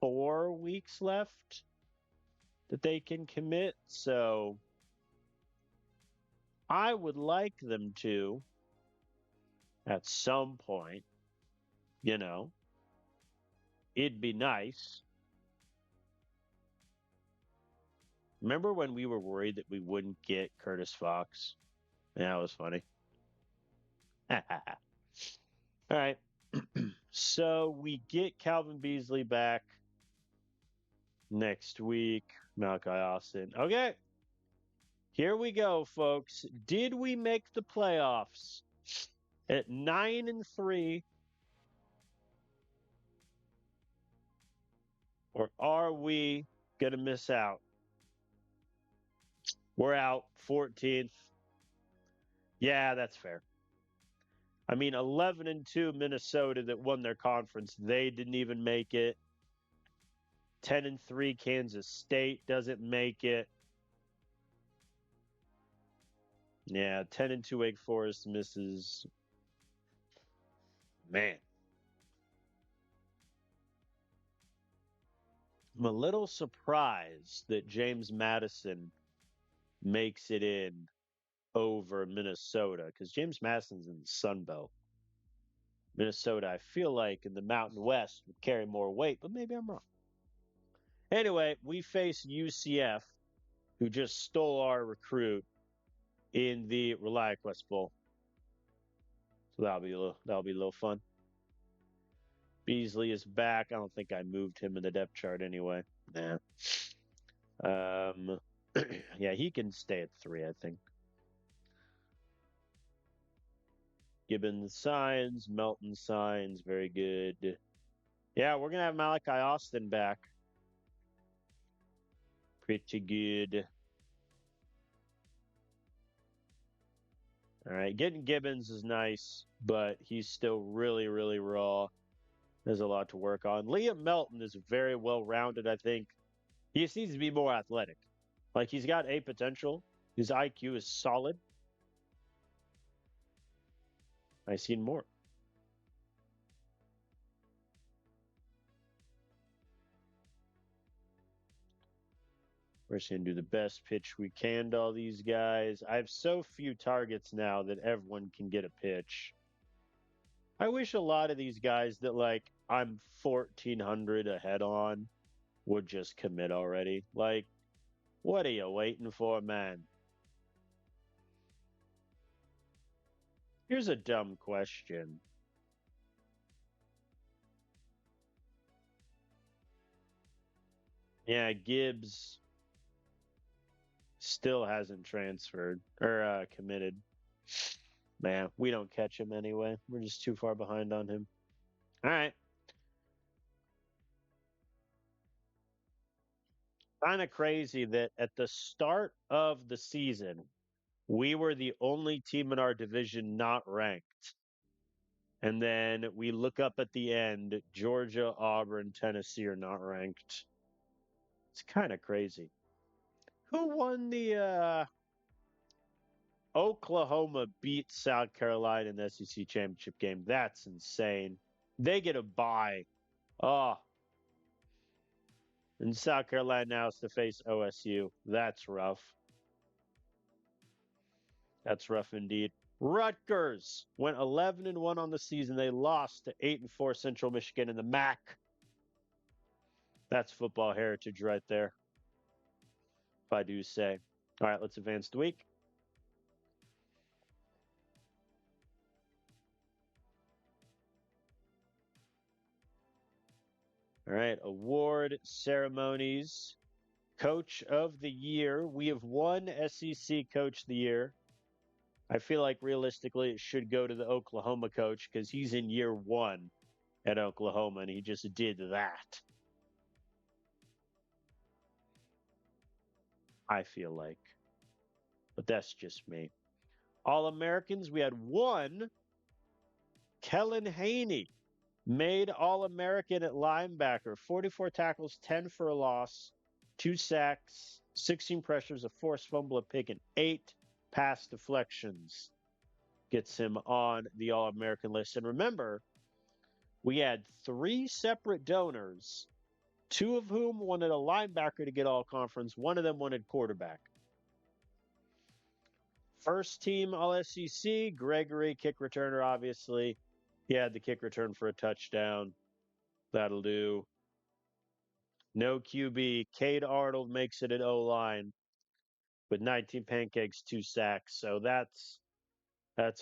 4 weeks left that they can commit. So I would like them to at some point, it'd be nice. Remember when we were worried that we wouldn't get Curtis Fox? Yeah, it was funny. All right. So we get Calvin Beasley back next week. Malachi Austin. Okay. Here we go, folks. Did we make the playoffs at 9-3? Or are we going to miss out? We're out 14th. Yeah, that's fair. I mean, 11-2 Minnesota that won their conference. They didn't even make it. 10-3 Kansas State doesn't make it. Yeah, 10-2 Wake Forest misses. Man. I'm a little surprised that James Madison makes it in over Minnesota because James Madison's in the Sun Belt. Minnesota, I feel like in the Mountain West would carry more weight, but maybe I'm wrong. Anyway, we face UCF, who just stole our recruit in the ReliaQuest Bowl. So that'll be a little fun. Beasley is back. I don't think I moved him in the depth chart anyway. Nah. Yeah, he can stay at 3, I think. Gibbons signs, Melton signs, very good. Yeah, we're gonna have Malachi Austin back. Pretty good. All right, getting Gibbons is nice, but he's still really, really raw. There's a lot to work on. Liam Melton is very well rounded, I think. He just needs to be more athletic. Like he's got a potential. His IQ is solid. I've seen more. We're just gonna do the best pitch we can to all these guys. I have so few targets now that everyone can get a pitch. I wish a lot of these guys that like I'm 1,400 ahead on would just commit already. Like, what are you waiting for, man? Here's a dumb question. Yeah, Gibbs still hasn't transferred or committed. Man, we don't catch him anyway. We're just too far behind on him. All right. Kind of crazy that at the start of the season, we were the only team in our division not ranked. And then we look up at the end, Georgia, Auburn, Tennessee are not ranked. It's kind of crazy. Who won the Oklahoma beat South Carolina in the SEC championship game? That's insane. They get a bye. Oh, and South Carolina now has to face OSU. That's rough. That's rough indeed. Rutgers went 11-1 on the season. They lost to 8-4 Central Michigan in the MAC. That's football heritage right there, if I do say. All right, let's advance the week. All right, award ceremonies. Coach of the year. We have one SEC coach of the year. I feel like realistically it should go to the Oklahoma coach because he's in year one at Oklahoma and he just did that. I feel like. But that's just me. All Americans, we had one. Kellen Haney made All American at linebacker, 44 tackles, 10 for a loss, 2 sacks, 16 pressures, a forced fumble, a pick, and 8 pass deflections. Gets him on the All American list. And remember, we had 3 separate donors, 2 of whom wanted a linebacker to get all conference, one of them wanted quarterback. First team All SEC, Gregory, kick returner, obviously. He had the kick return for a touchdown. That'll do. No QB. Cade Arnold makes it at O line with 19 pancakes, 2 sacks. So that's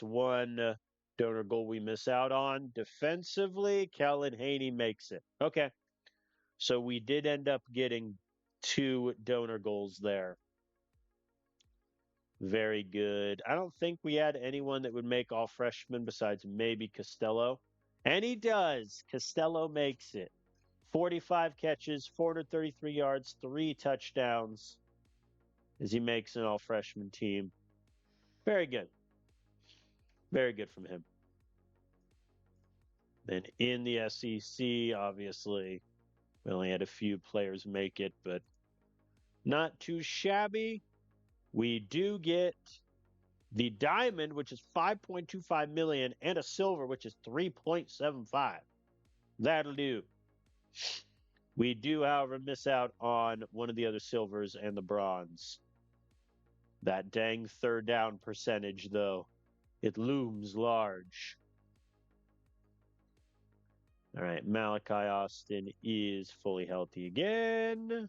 one donor goal we miss out on. Defensively, Kellen Haney makes it. Okay. So we did end up getting 2 donor goals there. Very good. I don't think we had anyone that would make all freshmen besides maybe Costello. And he does. Costello makes it. 45 catches, 433 yards, 3 touchdowns as he makes an all freshman team. Very good. Very good from him. Then in the SEC, obviously, we only had a few players make it, but not too shabby. We do get the diamond, which is 5.25 million, and a silver, which is 3.75. That'll do. We do, however, miss out on one of the other silvers and the bronze. That dang third down percentage, though, it looms large. All right, Malachi Austin is fully healthy again.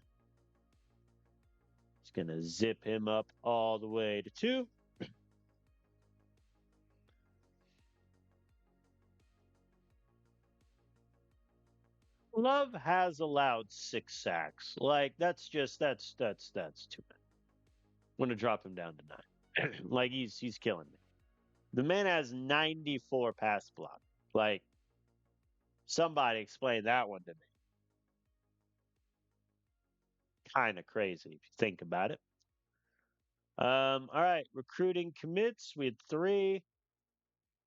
It's going to zip him up all the way to 2. Love has allowed 6 sacks. Like that's too many. I'm gonna drop him down to 9. Like he's killing me. The man has 94 pass block. Like Somebody explain that one to me. Kind of crazy if you think about it. All right, recruiting commits. We had three.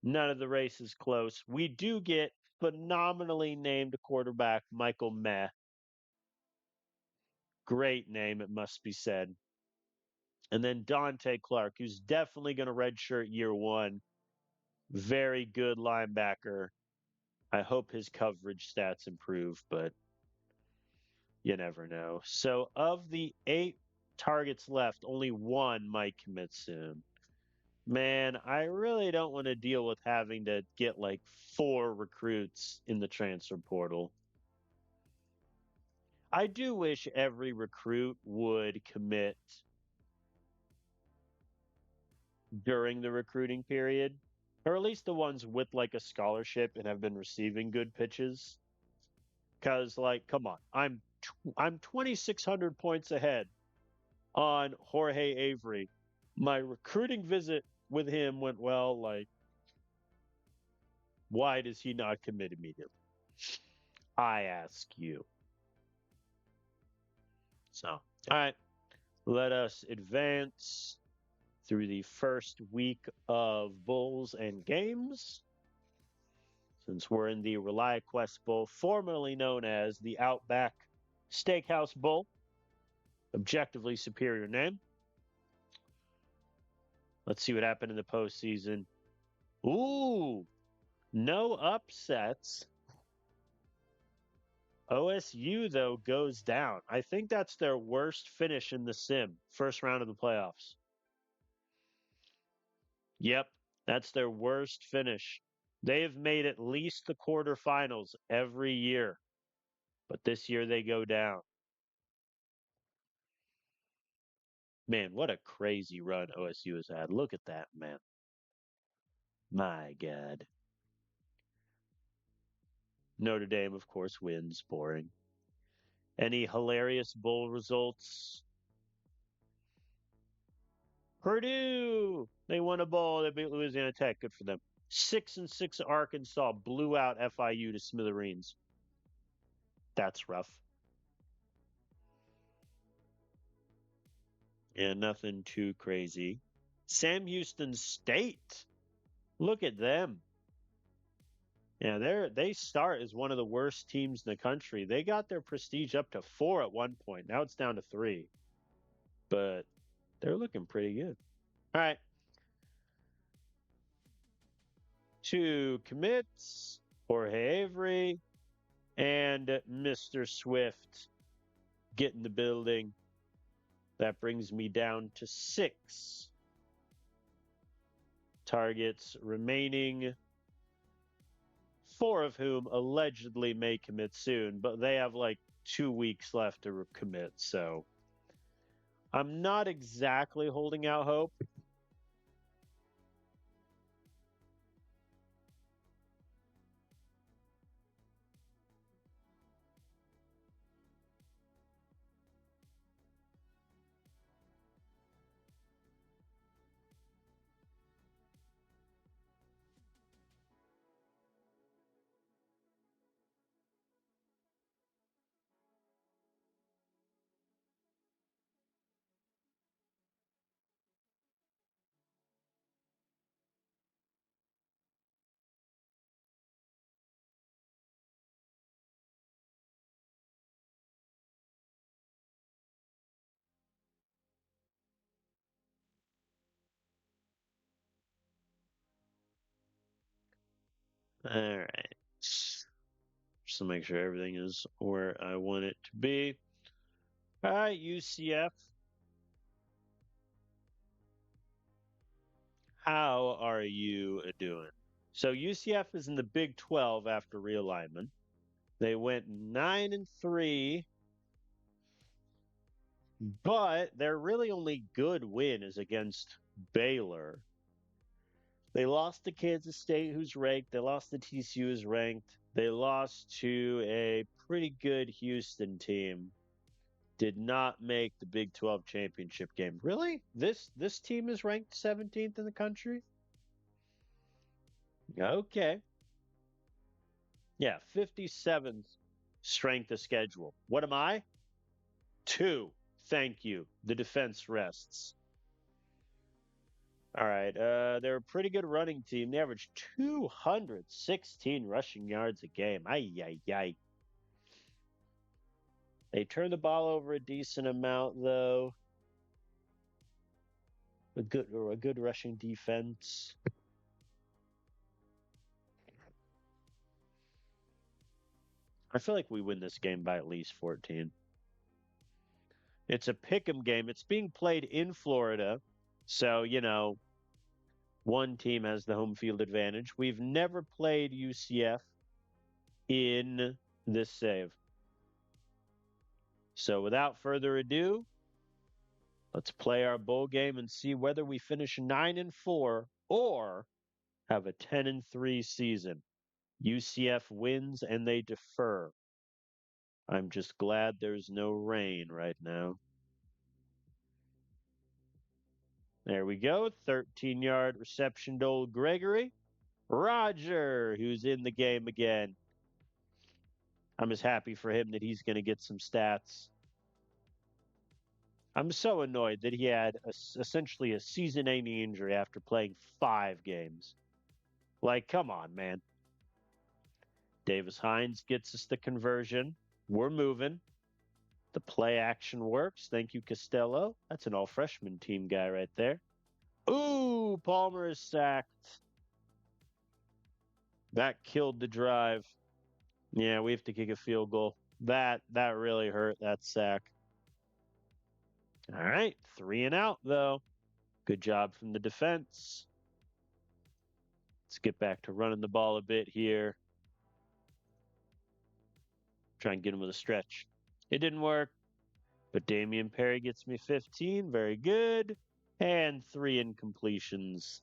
None of the races close. We do get phenomenally named quarterback Michael Meh. Great name, it must be said. And then Dante Clark, who's definitely going to redshirt year one. Very good linebacker. I hope his coverage stats improve, but you never know. So, of the 8 targets left, only one might commit soon. Man, I really don't want to deal with having to get like 4 recruits in the transfer portal. I do wish every recruit would commit during the recruiting period, or at least the ones with like a scholarship and have been receiving good pitches. Because, like, come on, I'm 2,600 points ahead on Jorge Avery. My recruiting visit with him went well. Like, why does he not commit immediately? I ask you. So, all right, let us advance through the first week of Bulls and games. Since we're in the ReliaQuest Bowl, formerly known as the Outback Steakhouse Bowl, objectively superior name. Let's see what happened in the postseason. Ooh, no upsets. OSU, though, goes down. I think that's their worst finish in the sim, first round of the playoffs. Yep, that's their worst finish. They have made at least the quarterfinals every year, but this year they go down. Man, what a crazy run OSU has had. Look at that, man. My God. Notre Dame, of course, wins. Boring. Any hilarious bowl results? Purdue. They won a bowl. They beat Louisiana Tech. Good for them. 6-6 Arkansas blew out FIU to smithereens. That's rough. And nothing too crazy. Sam Houston State. Look at them. Yeah, they start as one of the worst teams in the country. They got their prestige up to 4 at one point. Now it's down to 3. But they're looking pretty good. All right. 2 commits. Jorge Avery and Mr. Swift get in the building. That brings me down to 6 targets remaining, 4 of whom allegedly may commit soon, but they have like 2 weeks left to commit. So I'm not exactly holding out hope. All right. Just to make sure everything is where I want it to be. All right, UCF. How are you doing? So UCF is in the Big 12 after realignment. They went 9-3, but their really only good win is against Baylor. They lost to Kansas State, who's ranked. They lost to TCU, who's ranked. They lost to a pretty good Houston team. Did not make the Big 12 championship game. Really? This team is ranked 17th in the country? Okay. Yeah, 57th strength of schedule. What am I? 2. Thank you. The defense rests. All right. They're a pretty good running team. They average 216 rushing yards a game. Ay, ay, ay. They turn the ball over a decent amount, though. A good rushing defense. I feel like we win this game by at least 14. It's a pick'em game. It's being played in Florida. So, one team has the home field advantage. We've never played UCF in this save. So, without further ado, let's play our bowl game and see whether we finish 9-4 or have a 10-3 season. UCF wins and they defer. I'm just glad there's no rain right now. There we go. 13-yard reception to old Gregory. Roger, who's in the game again. I'm just happy for him that he's going to get some stats. I'm so annoyed that he had essentially a season-ending injury after playing 5 games. Like, come on, man. Davis Hines gets us the conversion. We're moving. The play action works. Thank you, Costello. That's an all-freshman team guy right there. Ooh, Palmer is sacked. That killed the drive. Yeah, we have to kick a field goal. That really hurt, that sack. All right, 3 and out, though. Good job from the defense. Let's get back to running the ball a bit here. Try and get him with a stretch. It didn't work, but Damian Perry gets me 15. Very good. And 3 incompletions.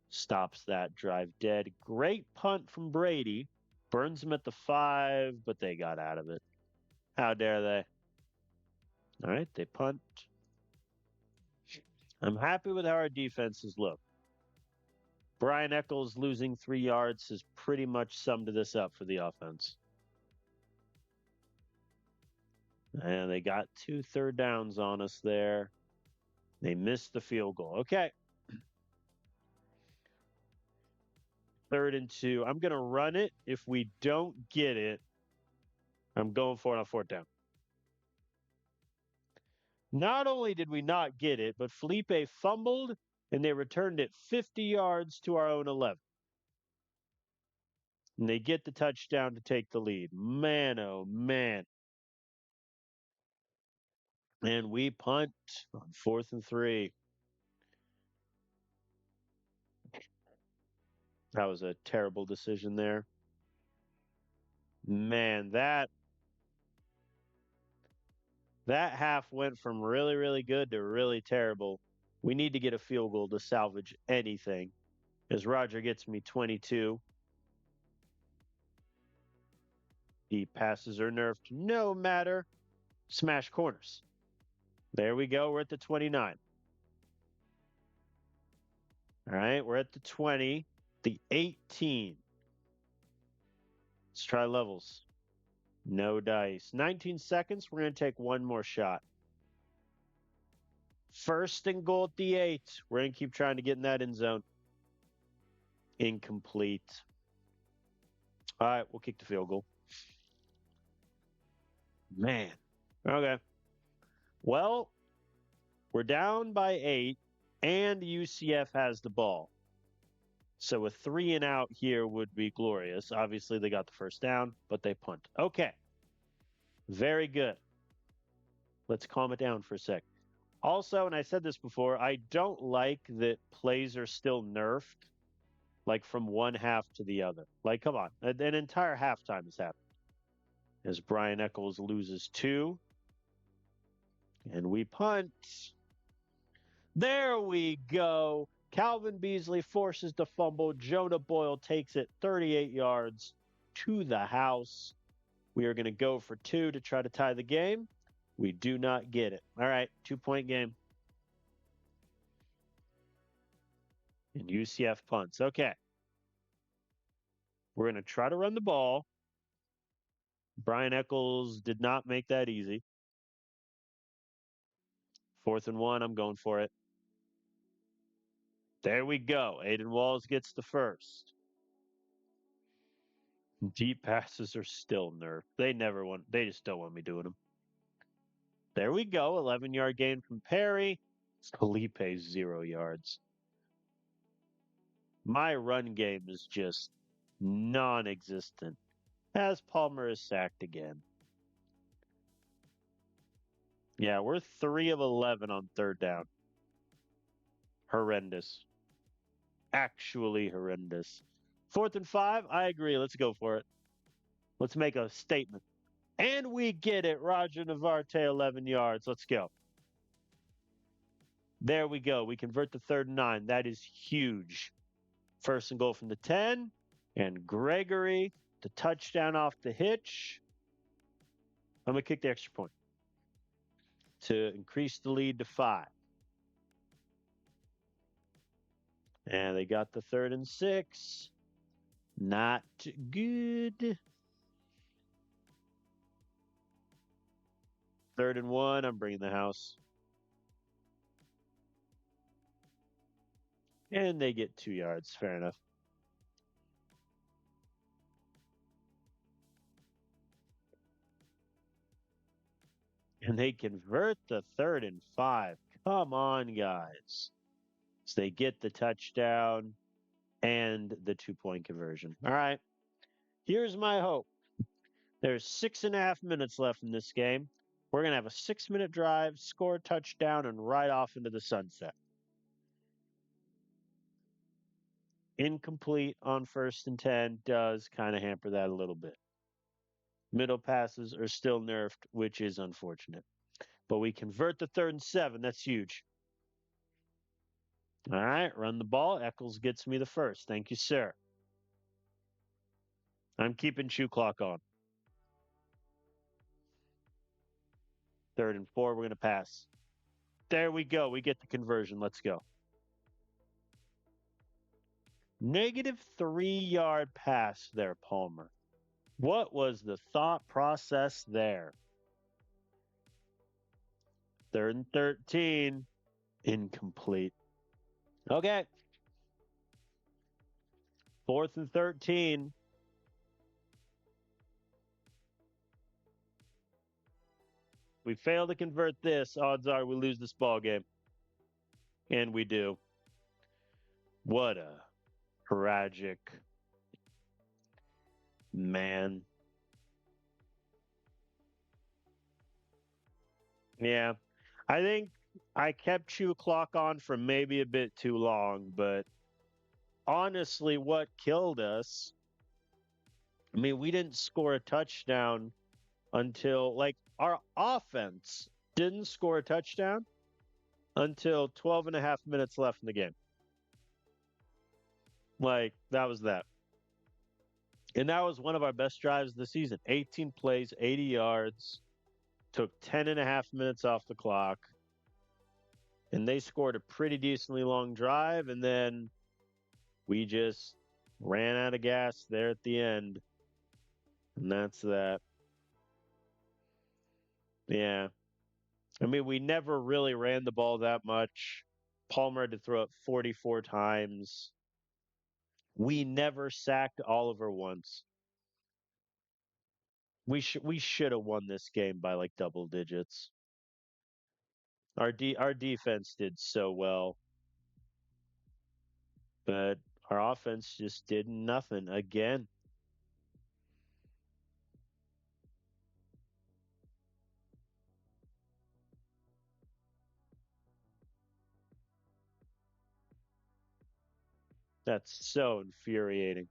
Stops that drive dead. Great punt from Brady. Burns him at the 5, but they got out of it. How dare they? All right, they punt. I'm happy with how our defenses look. Brian Eccles losing 3 yards has pretty much summed this up for the offense. And they got 2 third downs on us there. They missed the field goal. Okay. 3rd and 2. I'm going to run it. If we don't get it, I'm going for it on 4th down. Not only did we not get it, but Felipe fumbled, and they returned it 50 yards to our own 11. And they get the touchdown to take the lead. Man, oh, man. And we punt on 4th and 3. That was a terrible decision there. Man, that half went from really, really good to really terrible. We need to get a field goal to salvage anything. As Roger gets me 22. Deep passes are nerfed. No matter. Smash corners. There we go. We're at the 29. All right, we're at the 20. The 18. Let's try levels. No dice. 19 seconds. We're going to take one more shot. 1st and goal at the 8. We're going to keep trying to get in that end zone. Incomplete. All right, we'll kick the field goal. Man. Okay. Well, we're down by 8, and UCF has the ball. So a 3 and out here would be glorious. Obviously, they got the 1st down, but they punt. Okay. Very good. Let's calm it down for a sec. Also, and I said this before, I don't like that plays are still nerfed, like from one half to the other. Like, come on. An entire halftime has happened. As Brian Eccles loses 2. And we punt. There we go. Calvin Beasley forces the fumble. Jonah Boyle takes it 38 yards to the house. We are going to go for 2 to try to tie the game. We do not get it. All right, 2-point game. And UCF punts. Okay. We're going to try to run the ball. Brian Eccles did not make that easy. 4th and 1. I'm going for it. There we go. Aiden Walls gets the first. Deep passes are still nerfed. They just don't want me doing them. There we go. 11-yard gain from Perry. Felipe's 0 yards. My run game is just non existent as Palmer is sacked again. Yeah, we're 3 of 11 on 3rd down. Horrendous. Actually horrendous. 4th and 5, I agree. Let's go for it. Let's make a statement. And we get it. Roger Navarte, 11 yards. Let's go. There we go. We convert the 3rd and 9. That is huge. 1st and goal from the 10. And Gregory, the touchdown off the hitch. I'm going to kick the extra point to increase the lead to 5. And they got the 3rd and 6. Not good. 3rd and 1. I'm bringing the house. And they get 2 yards. Fair enough. And they convert the 3rd and 5. Come on, guys. So they get the touchdown and the 2-point conversion. All right. Here's my hope. There's 6.5 minutes left in this game. We're going to have a 6-minute drive, score a touchdown, and ride off into the sunset. Incomplete on 1st and 10 does kind of hamper that a little bit. Middle passes are still nerfed, which is unfortunate. But we convert the 3rd and 7. That's huge. All right, run the ball. Eccles gets me the first. Thank you, sir. I'm keeping shoe clock on. 3rd and 4, we're going to pass. There we go. We get the conversion. Let's go. -3-yard pass there, Palmer. What was the thought process there? 3rd and 13. Incomplete. Okay. 4th and 13. We fail to convert this, odds are we lose this ball game. And we do. What a tragic man. Yeah. I think I kept shoe clock on for maybe a bit too long, but honestly, what killed us, I mean, we didn't score a touchdown until, like, our offense didn't score a touchdown until 12 and a half minutes left in the game. Like, that was that. And that was one of our best drives of the season. 18 plays, 80 yards, took 10 and a half minutes off the clock. And they scored a pretty decently long drive, and then we just ran out of gas there at the end. And that's that. Yeah. I mean, we never really ran the ball that much. Palmer had to throw it 44 times. We never sacked Oliver once. We should have won this game by like double digits. Our defense did so well, but our offense just did nothing again. That's so infuriating.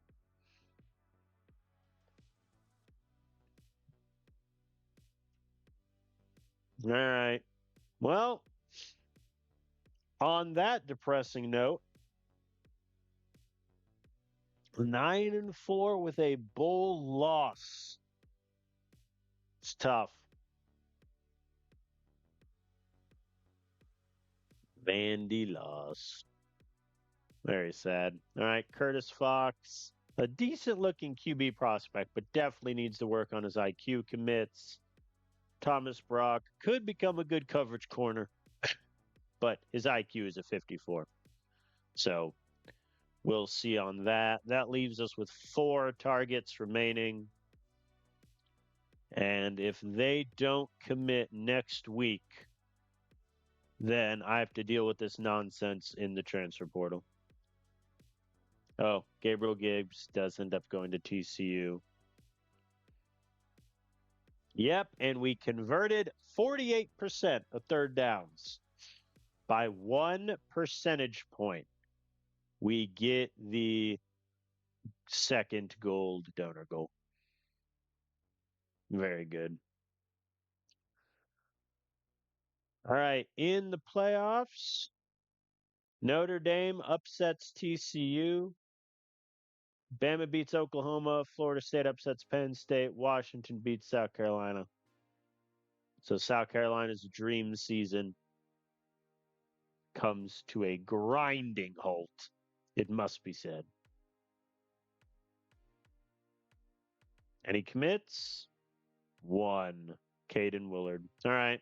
All right. Well, on that depressing note, 9-4 with a bowl loss. It's tough. Vandy lost. Very sad. All right, Curtis Fox. A decent looking QB prospect, but definitely needs to work on his IQ commits. Thomas Brock could become a good coverage corner, but his IQ is a 54. So we'll see on that. That leaves us with 4 targets remaining. And if they don't commit next week, then I have to deal with this nonsense in the transfer portal. Oh, Gabriel Gibbs does end up going to TCU. Yep, and we converted 48% of third downs by 1 percentage point. We get the second gold donor goal. Very good. All right, in the playoffs, Notre Dame upsets TCU. Bama beats Oklahoma. Florida State upsets Penn State. Washington beats South Carolina. So South Carolina's dream season comes to a grinding halt, it must be said. And he commits 1. Caden Willard. All right.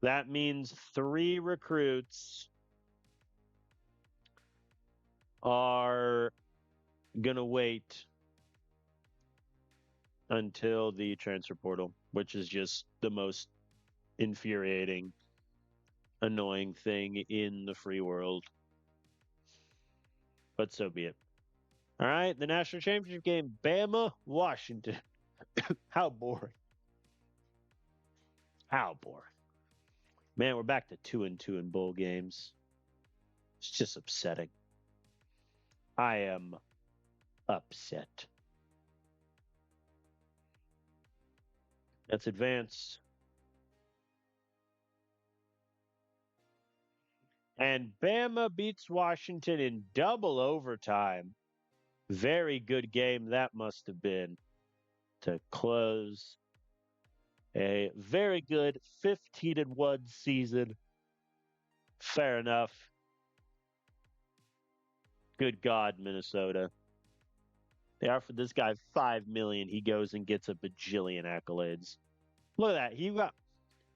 That means 3 recruits are going to wait until the transfer portal, which is just the most infuriating, annoying thing in the free world. But so be it. All right, the national championship game, Bama, Washington. How boring. How boring. Man, we're back to 2-2 in bowl games. It's just upsetting. I am upset. Let's advance. And Bama beats Washington in double overtime. Very good game that must have been to close a very good 15-1 season. Fair enough. Good God, Minnesota. They offered this guy $5 million. He goes and gets a bajillion accolades. Look at that. He got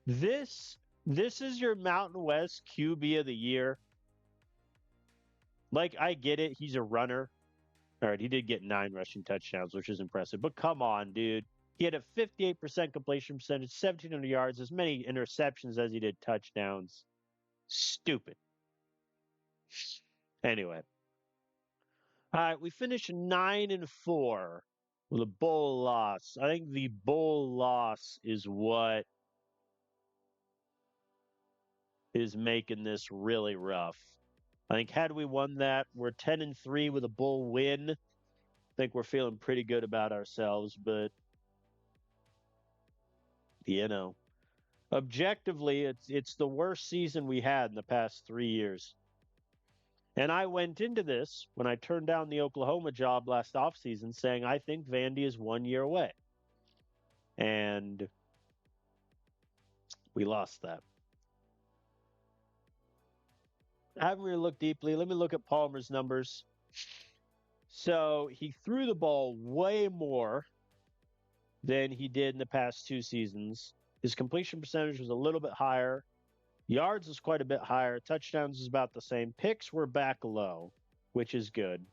this. This is your Mountain West QB of the year. Like, I get it. He's a runner. All right, he did get 9 rushing touchdowns, which is impressive. But come on, dude. He had a 58% completion percentage, 1,700 yards, as many interceptions as he did touchdowns. Stupid. Anyway. All right, we finished 9-4 with a bowl loss. I think the bowl loss is what is making this really rough. I think had we won that, we're 10-3 with a bowl win. I think we're feeling pretty good about ourselves, but you know, objectively, it's the worst season we had in the past 3 years. And I went into this when I turned down the Oklahoma job last offseason saying I think Vandy is 1 year away. And we lost that. I haven't really looked deeply. Let me look at Palmer's numbers. So he threw the ball way more than he did in the past 2 seasons. His completion percentage was a little bit higher. Yards was quite a bit higher. Touchdowns was about the same. Picks were back low, which is good.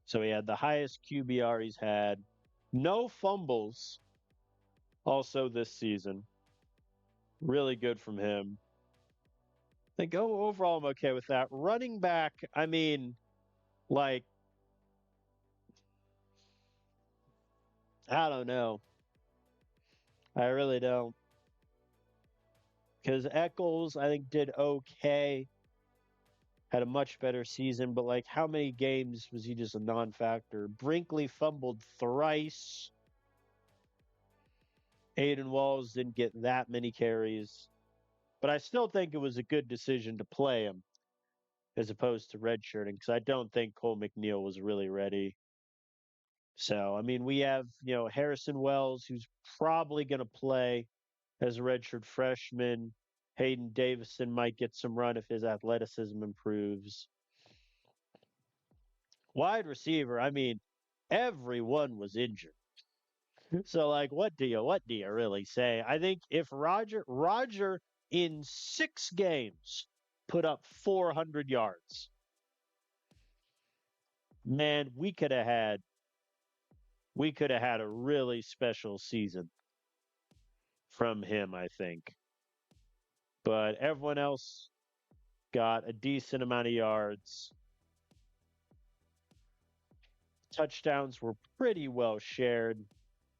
So he had the highest QBR he's had. No fumbles also this season. Really good from him. I think overall I'm okay with that. Running back, I mean, like, I don't know. I really don't. Because Eccles, I think, did okay. Had a much better season, but like, how many games was he just a non-factor? Brinkley fumbled thrice. Aiden Walls didn't get that many carries. But I still think it was a good decision to play him as opposed to redshirting, because I don't think Cole McNeil was really ready. So, I mean, we have, Harrison Wells, who's probably going to play as a redshirt freshman. Hayden Davison might get some run if his athleticism improves. Wide receiver, I mean, everyone was injured. So like what do you really say? I think if Roger in 6 games put up 400 yards, man, we could have had a really special season from him, I think. But everyone else got a decent amount of yards. Touchdowns were pretty well shared.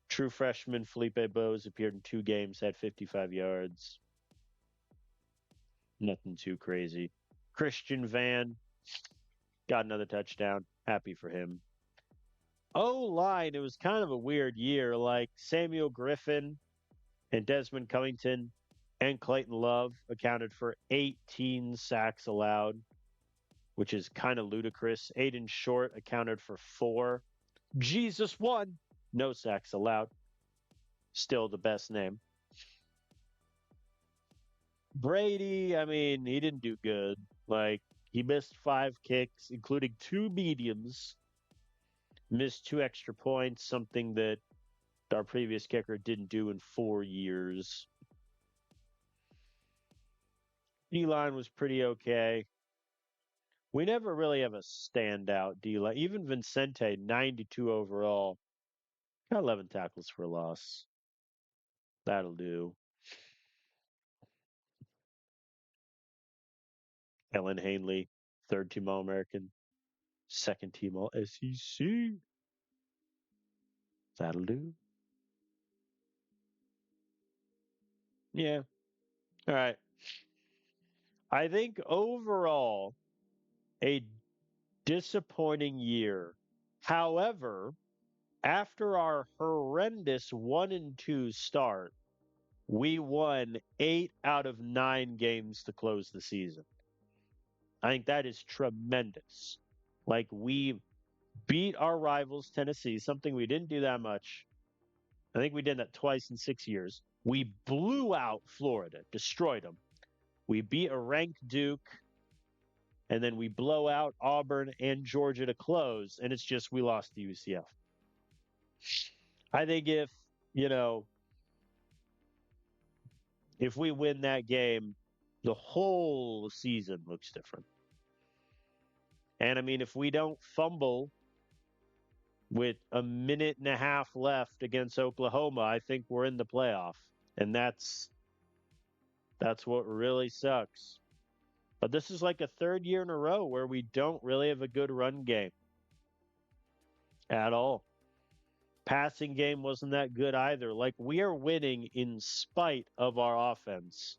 True freshman Felipe Bowes appeared in 2 games, had 55 yards. Nothing too crazy. Christian Van got another touchdown. Happy for him. O line, it was kind of a weird year. Like Samuel Griffin and Desmond Cunnington and Clayton Love accounted for 18 sacks allowed, which is kind of ludicrous. Aiden Short accounted for 4. Jesus won. No sacks allowed. Still the best name. Brady, I mean, he didn't do good. Like, he missed 5 kicks, including 2 mediums, missed 2 extra points, something that our previous kicker didn't do in 4 years. D-line was pretty okay. We never really have a standout D-line. Even Vincente, 92 overall, got 11 tackles for a loss. That'll do. Ellen Hanley, third team All American, second team All SEC. That'll do. Yeah. All right. I think overall, a disappointing year. However, after our horrendous 1-2 start, we won 8 out of 9 games to close the season. I think that is tremendous. Like, we beat our rivals, Tennessee, something we didn't do that much. I think we did that twice in 6 years. We blew out Florida, destroyed them. We beat a ranked Duke, and then we blow out Auburn and Georgia to close, and it's just we lost to UCF. I think you know, if we win that game, the whole season looks different. And I mean, if we don't fumble with a minute and a half left against Oklahoma, I think we're in the playoff. And that's what really sucks. But this is like a 3rd year in a row where we don't really have a good run game at all. Passing game wasn't that good either. Like, we are winning in spite of our offense.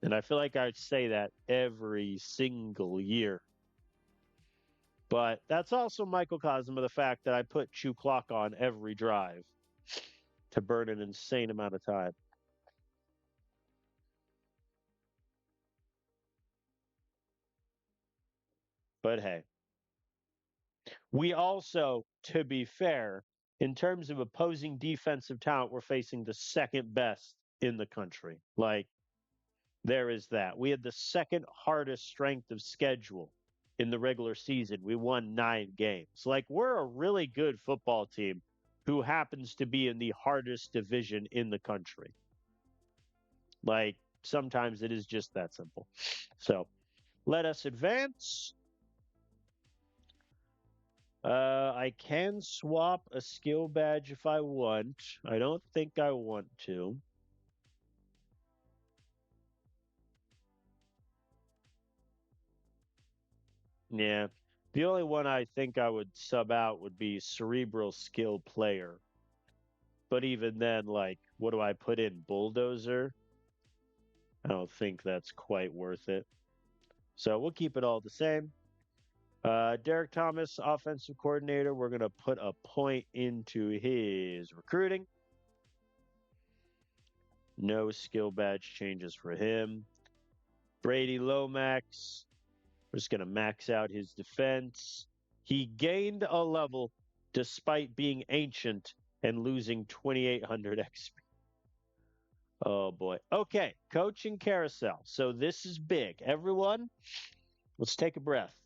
And I feel like I say that every single year. But that's also microcosm of the fact that I put chew clock on every drive to burn an insane amount of time. But hey, we also, to be fair, in terms of opposing defensive talent, we're facing the second best in the country. Like, there is that. We had the second hardest strength of schedule in the regular season. We won 9 games. Like, we're a really good football team who happens to be in the hardest division in the country. Like, sometimes it is just that simple. So, let us advance. I can swap a skill badge if I want. I don't think I want to. Yeah. The only one I think I would sub out would be cerebral skill player. But even then, like, what do I put in? Bulldozer? I don't think that's quite worth it. So we'll keep it all the same. Derek Thomas, offensive coordinator. We're going to put a point into his recruiting. No skill badge changes for him. Brady Lomax. We're just going to max out his defense. He gained a level despite being ancient and losing 2,800 XP. Oh boy. Okay, coaching carousel. So this is big. Everyone, let's take a breath.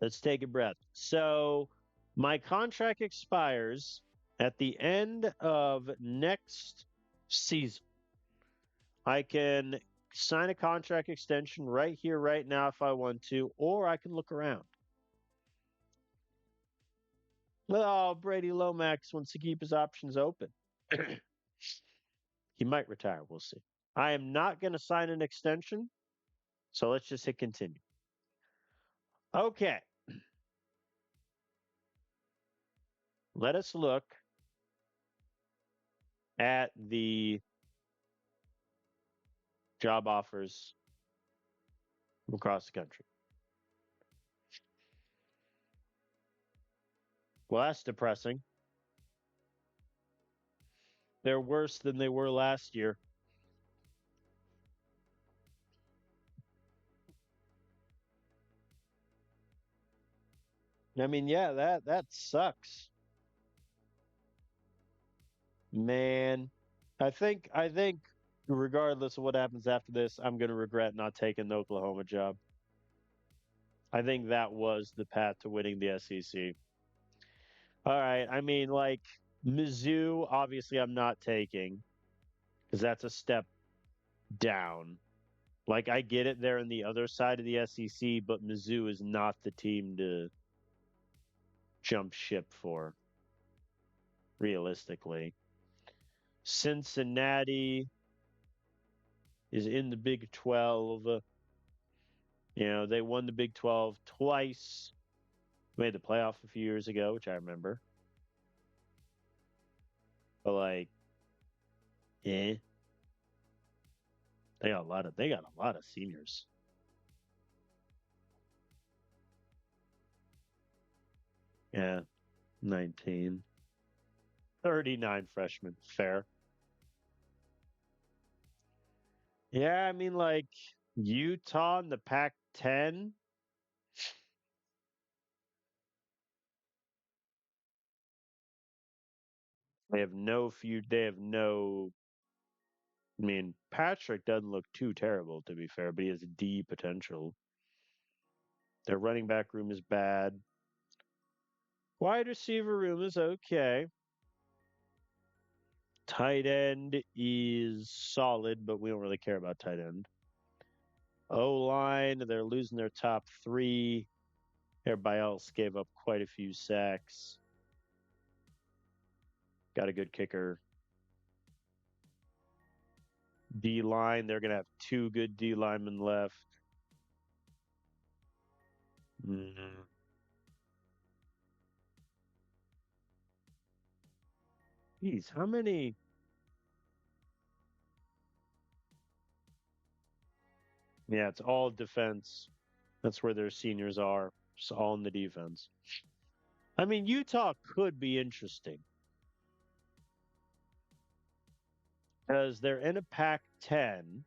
Let's take a breath. So, my contract expires at the end of next season. I can sign a contract extension right here, right now, if I want to, or I can look around. Oh, Brady Lomax wants to keep his options open. He might retire. We'll see. I am not going to sign an extension, so let's just hit continue. Okay, let us look at the job offers from across the country. Well, that's depressing. They're worse than they were last year. I mean, yeah, that sucks, man. I think regardless of what happens after this, I'm gonna regret not taking the Oklahoma job. I think that was the path to winning the SEC. All right, I mean, like Mizzou, obviously, I'm not taking because that's a step down. Like I get it, they're on the other side of the SEC, but Mizzou is not the team to jump ship for, realistically. Cincinnati is in the Big 12. They won the Big 12 twice. Made the playoff a few years ago, which I remember. But like, eh, they got a lot of seniors. Yeah, 19. 39 freshmen. Fair. Yeah, I mean like Utah in the Pac-10. They have no. I mean, Patrick doesn't look too terrible, to be fair, but he has D potential. Their running back room is bad. Wide receiver room is okay. Tight end is solid, but we don't really care about tight end. O line, they're losing their top three. Everybody else gave up quite a few sacks. Got a good kicker. D line, they're going to have two good D linemen left. Mm. Geez, how many? Yeah, it's all defense. That's where their seniors are. It's all in the defense. I mean, Utah could be interesting because they're in a Pac 10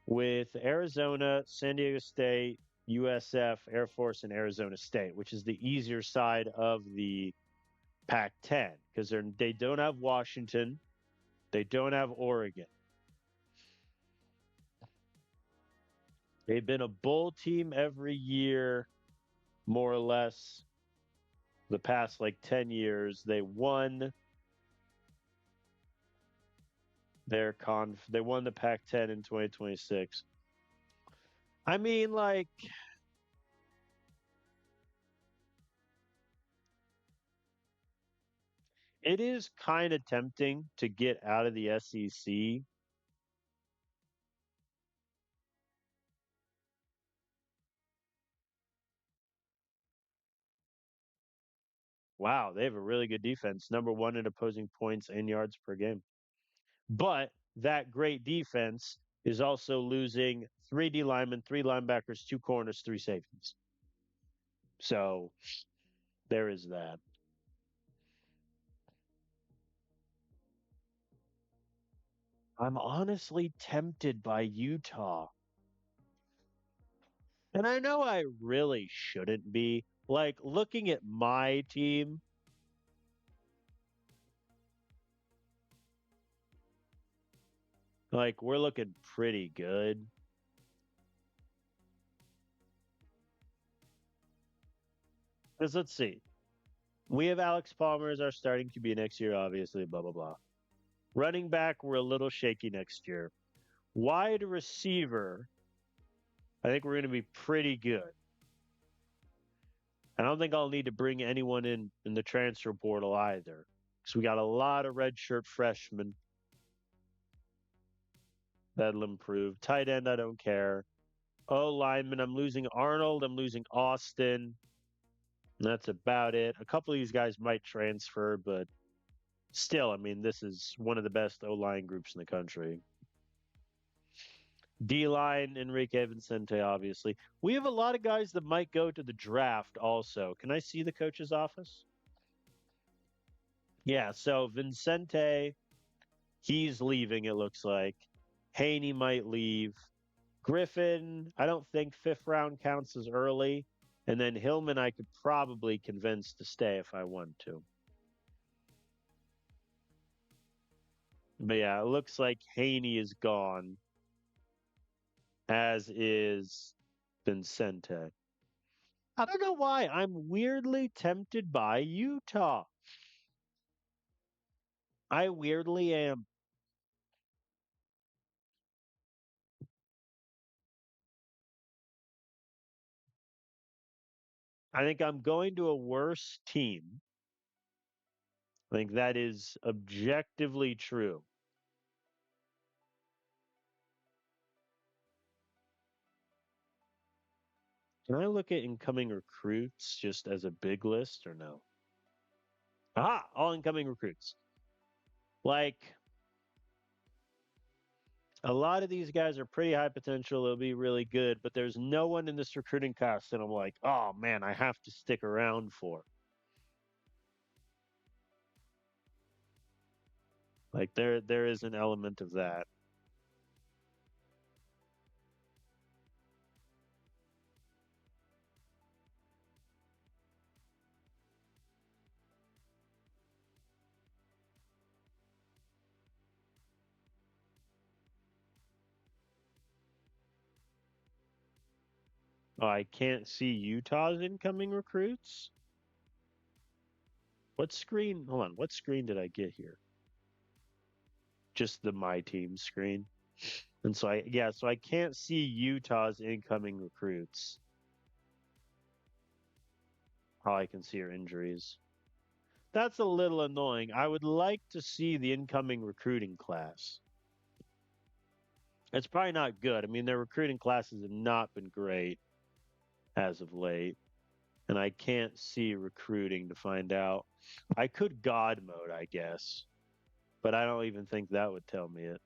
with Arizona, San Diego State, USF, Air Force, and Arizona State, which is the easier side of the Pac 10 because they don't have Washington, they don't have Oregon. They've been a bowl team every year, more or less, the past like 10 years. They won they won the Pac-10 in 2026. I mean, like, it is kind of tempting to get out of the SEC. Wow, they have a really good defense, number one in opposing points and yards per game. But that great defense is also losing three D linemen, three linebackers, two corners, three safeties. So there is that. I'm honestly tempted by Utah. And I know I really shouldn't be. Like, looking at my team, like, we're looking pretty good. Because let's see. We have Alex Palmer as our starting QB next year, obviously, blah, blah, blah. Running back, we're a little shaky next year. Wide receiver, I think we're going to be pretty good. I don't think I'll need to bring anyone in the transfer portal either. Because we got a lot of redshirt freshmen that'll improve. Tight end, I don't care. O lineman, I'm losing Arnold. I'm losing Austin. That's about it. A couple of these guys might transfer, but still, I mean, this is one of the best O line groups in the country. D line, Enrique Vincente, obviously. We have a lot of guys that might go to the draft also. Can I see the coach's office? Yeah, so Vincente, he's leaving, it looks like. Haney might leave. Griffin, I don't think fifth round counts as early. And then Hillman, I could probably convince to stay if I want to. But yeah, it looks like Haney is gone, as is Vincente. I don't know why. I'm weirdly tempted by Utah. I weirdly am. I think I'm going to a worse team. I think that is objectively true. Can I look at incoming recruits just as a big list or no? Aha, all incoming recruits. Like, a lot of these guys are pretty high potential. They'll be really good, but there's no one in this recruiting class that I'm like, oh man, I have to stick around for. Like there is an element of that. Oh, I can't see Utah's incoming recruits. What screen? Hold on. What screen did I get here? Just the my team screen. And so I can't see Utah's incoming recruits. All I can see are injuries. That's a little annoying. I would like to see the incoming recruiting class. It's probably not good. I mean, their recruiting classes have not been great as of late. And I can't see recruiting to find out. I could God mode, I guess, but I don't even think that would tell me it.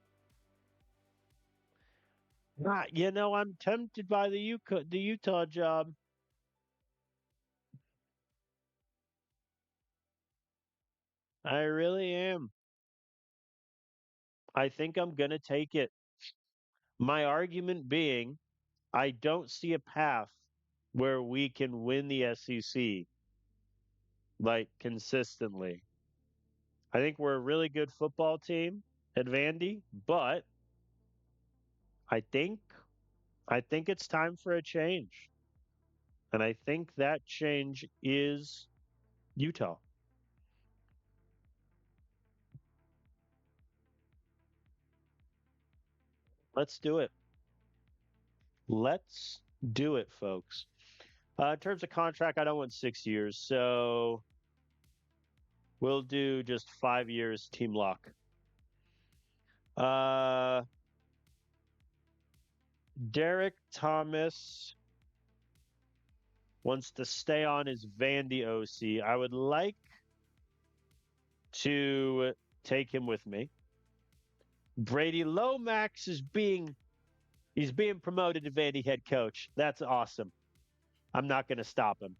I'm tempted by the Utah job. I really am. I think I'm gonna take it. My argument being, I don't see a path where we can win the SEC like consistently. I think we're a really good football team at Vandy, but I think I think it's time for a change. And I think that change is Utah. Let's do it. Let's do it, folks. In terms of contract, I don't want 6 years. So we'll do just 5 years team lock. Uh, Derek Thomas wants to stay on as Vandy OC. I would like to take him with me. Brady Lomax he's being promoted to Vandy head coach. That's awesome. I'm not going to stop him.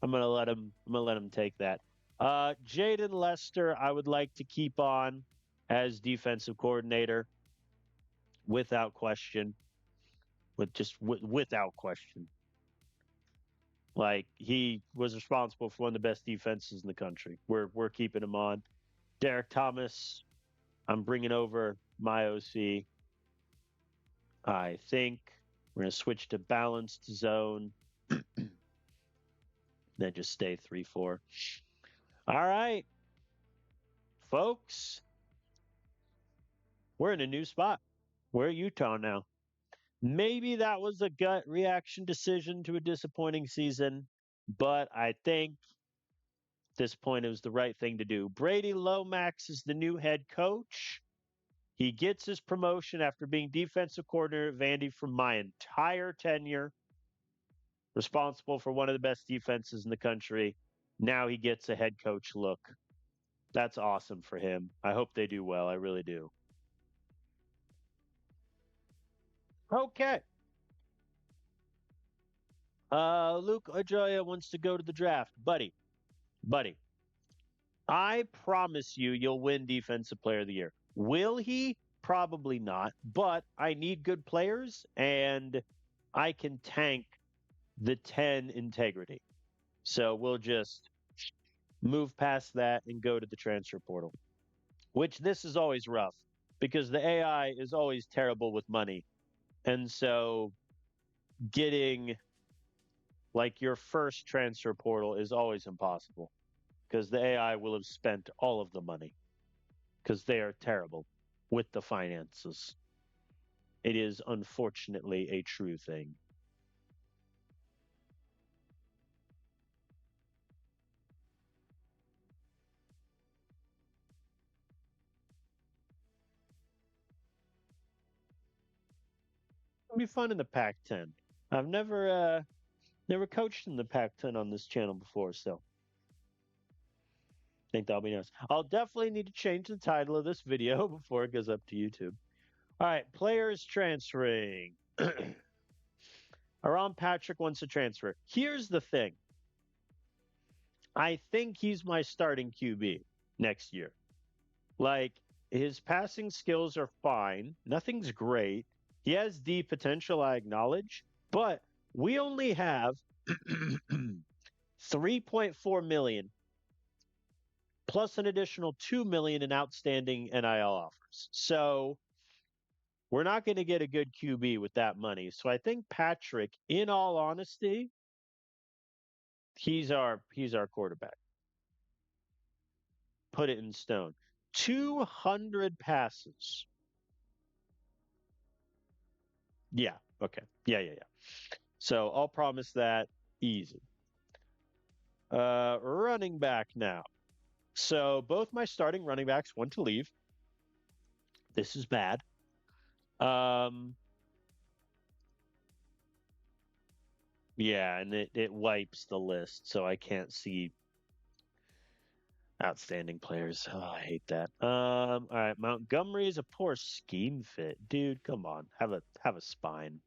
I'm gonna let him take that. Jaden Lester, I would like to keep on as defensive coordinator without question. Without question. Like he was responsible for one of the best defenses in the country. We're keeping him on. Derek Thomas, I'm bringing over my OC. I think we're gonna switch to balanced zone. then just stay 3-4. All right, folks, we're in a new spot. We're at Utah now. Maybe that was a gut reaction decision to a disappointing season, but I think at this point it was the right thing to do. Brady Lomax is the new head coach. He gets his promotion after being defensive coordinator at Vandy for my entire tenure, responsible for one of the best defenses in the country. Now he gets a head coach look. That's awesome for him. I hope they do well. I really do. Okay. Luke Ajoya wants to go to the draft. Buddy, I promise you, you'll win Defensive Player of the Year. Will he? Probably not. But I need good players, and I can tank the 10 integrity. So we'll just move past that and go to the transfer portal, which this is always rough because the AI is always terrible with money. And so getting like your first transfer portal is always impossible because the AI will have spent all of the money because they are terrible with the finances. It is unfortunately a true thing. It'll be fun in the Pac-10. I've never coached in the Pac-10 on this channel before, so I think that'll be nice. I'll definitely need to change the title of this video before it goes up to YouTube. All right, players transferring. Aron Patrick wants to transfer. Here's the thing. I think he's my starting QB next year. Like, his passing skills are fine. Nothing's great. He has the potential, I acknowledge, but we only have 3.4 million plus an additional 2 million in outstanding NIL offers. So we're not going to get a good QB with that money. So I think Patrick, in all honesty, he's our quarterback. Put it in stone. 200 passes. Yeah. Okay. Yeah. So I'll promise that easy. Running back now. So both my starting running backs want to leave. This is bad. Yeah, and it wipes the list, so I can't see outstanding players. Oh, I hate that. All right, Montgomery is a poor scheme fit, dude. Come on, have a spine.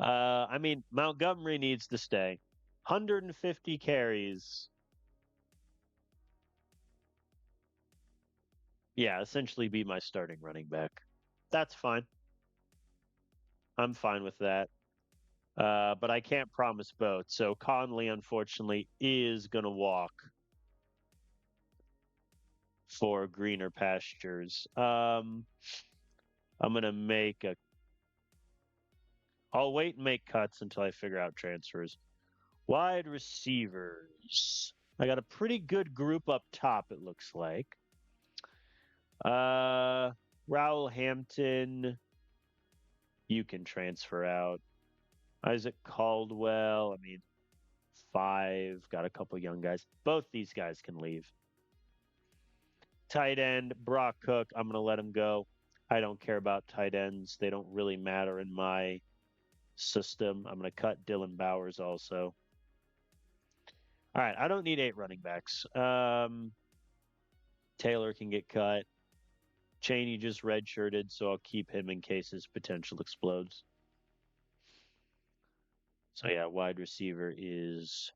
I mean, Montgomery needs to stay. 150 carries. Yeah, essentially be my starting running back. That's fine. I'm fine with that. But I can't promise both. So Conley, unfortunately, is going to walk for greener pastures. I'm going to make a. I'll wait and make cuts until I figure out transfers. Wide receivers. I got a pretty good group up top, it looks like. Raul Hampton. You can transfer out. Isaac Caldwell. I mean, 5. Got a couple young guys. Both these guys can leave. Tight end, Brock Cook. I'm going to let him go. I don't care about tight ends. They don't really matter in my system. I'm going to cut Dylan Bowers also. All right. I don't need 8 running backs. Taylor can get cut. Cheney just redshirted, so I'll keep him in case his potential explodes. So yeah, wide receiver is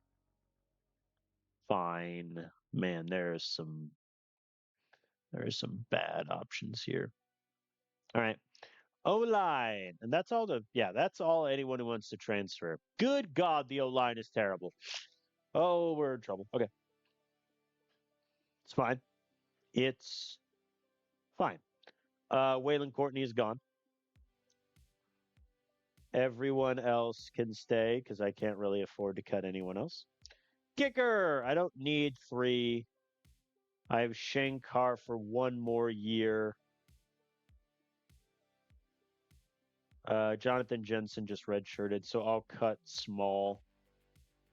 fine. Man, there are some bad options here. All right. O-line. And that's all anyone who wants to transfer. Good God, the O-line is terrible. Oh, we're in trouble. Okay. It's fine. It's fine. Waylon Courtney is gone. Everyone else can stay because I can't really afford to cut anyone else. Kicker! I don't need three. I have Shankar for one more year. Jonathan Jensen just redshirted, so I'll cut Small.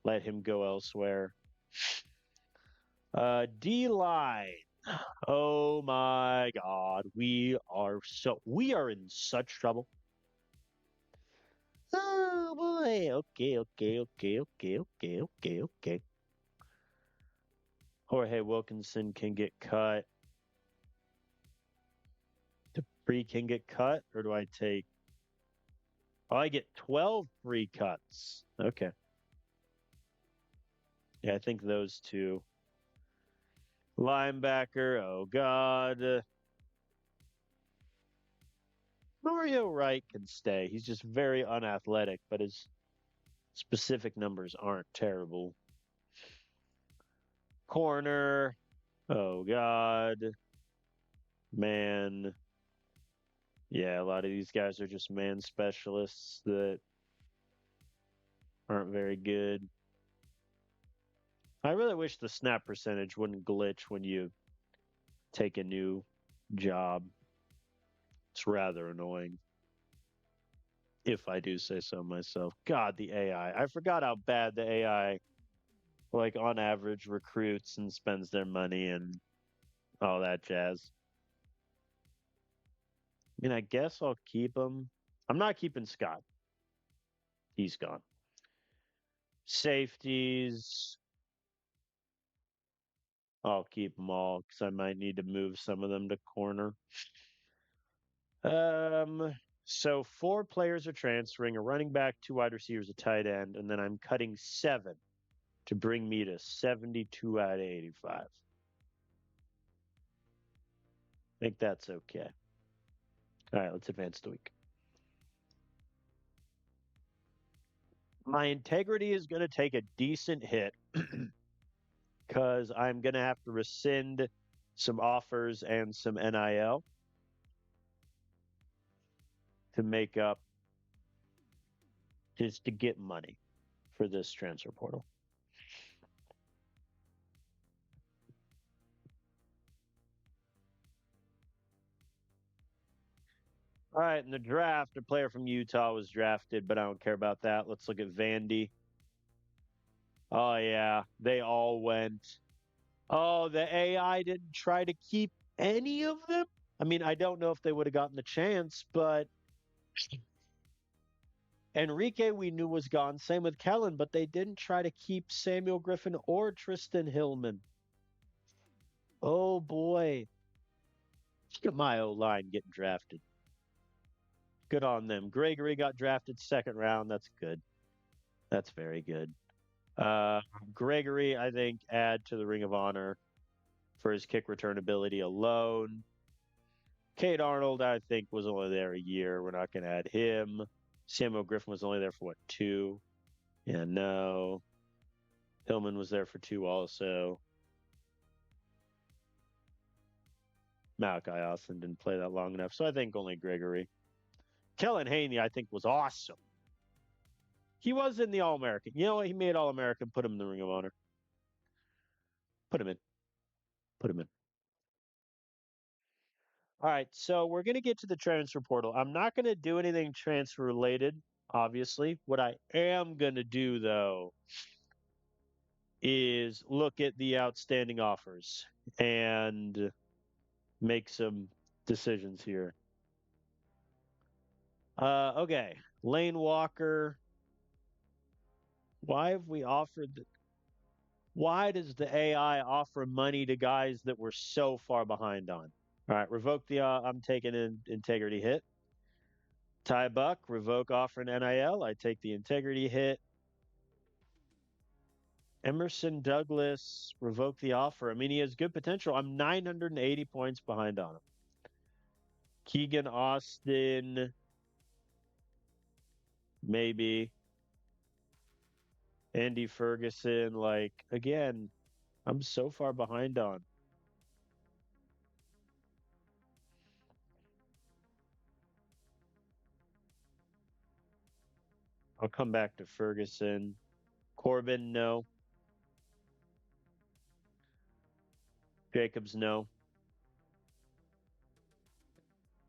Let him go elsewhere. D-line. Oh my God. We are in such trouble. Oh boy. Okay. Jorge Wilkinson can get cut. Dupree can get cut, or do I take? Oh, I get 12 free cuts. Okay. Yeah, I think those two. Linebacker. Oh God. Mario Wright can stay. He's just very unathletic, but his specific numbers aren't terrible. Corner. Oh God. Man. Yeah, a lot of these guys are just man specialists that aren't very good. I really wish the snap percentage wouldn't glitch when you take a new job. It's rather annoying, if I do say so myself. God, the AI. I forgot how bad the AI, like on average, recruits and spends their money and all that jazz. I mean, I guess I'll keep him. I'm not keeping Scott. He's gone. Safeties. I'll keep them all because I might need to move some of them to corner. So four players are transferring: a running back, two wide receivers, a tight end, and then I'm cutting 7 to bring me to 72 out of 85. I think that's okay. All right, let's advance the week. My integrity is going to take a decent hit because I'm going to have to rescind some offers and some NIL to make up just to get money for this transfer portal. All right, in the draft, a player from Utah was drafted, but I don't care about that. Let's look at Vandy. Oh, yeah, they all went. Oh, the AI didn't try to keep any of them? I mean, I don't know if they would have gotten the chance, but Enrique we knew was gone. Same with Kellen, but they didn't try to keep Samuel Griffin or Tristan Hillman. Oh, boy. Look at my O-line getting drafted. Good on them. Gregory got drafted second round. That's good. That's very good. Gregory, I think, add to the Ring of Honor for his kick return ability alone. Kate Arnold, I think, was only there a year. We're not going to add him. Samuel Griffin was only there for, what, 2? Yeah, no. Hillman was there for 2 also. Malachi Austin didn't play that long enough, so I think only Gregory. Kellen Haney, I think, was awesome. He was in the All-American. You know what? He made All-American, put him in the Ring of Honor. Put him in. Put him in. All right, so we're going to get to the transfer portal. I'm not going to do anything transfer related, obviously. What I am going to do, though, is look at the outstanding offers and make some decisions here. Okay, Lane Walker. Why have we offered? Why does the AI offer money to guys that we're so far behind on? All right, revoke the. I'm taking an integrity hit. Ty Buck, revoke offer in NIL. I take the integrity hit. Emerson Douglas, revoke the offer. I mean, he has good potential. I'm 980 points behind on him. Keegan Austin, maybe. Andy Ferguson, like, again, I'm so far behind on. I'll come back to Ferguson. Corbin, no. Jacobs, no.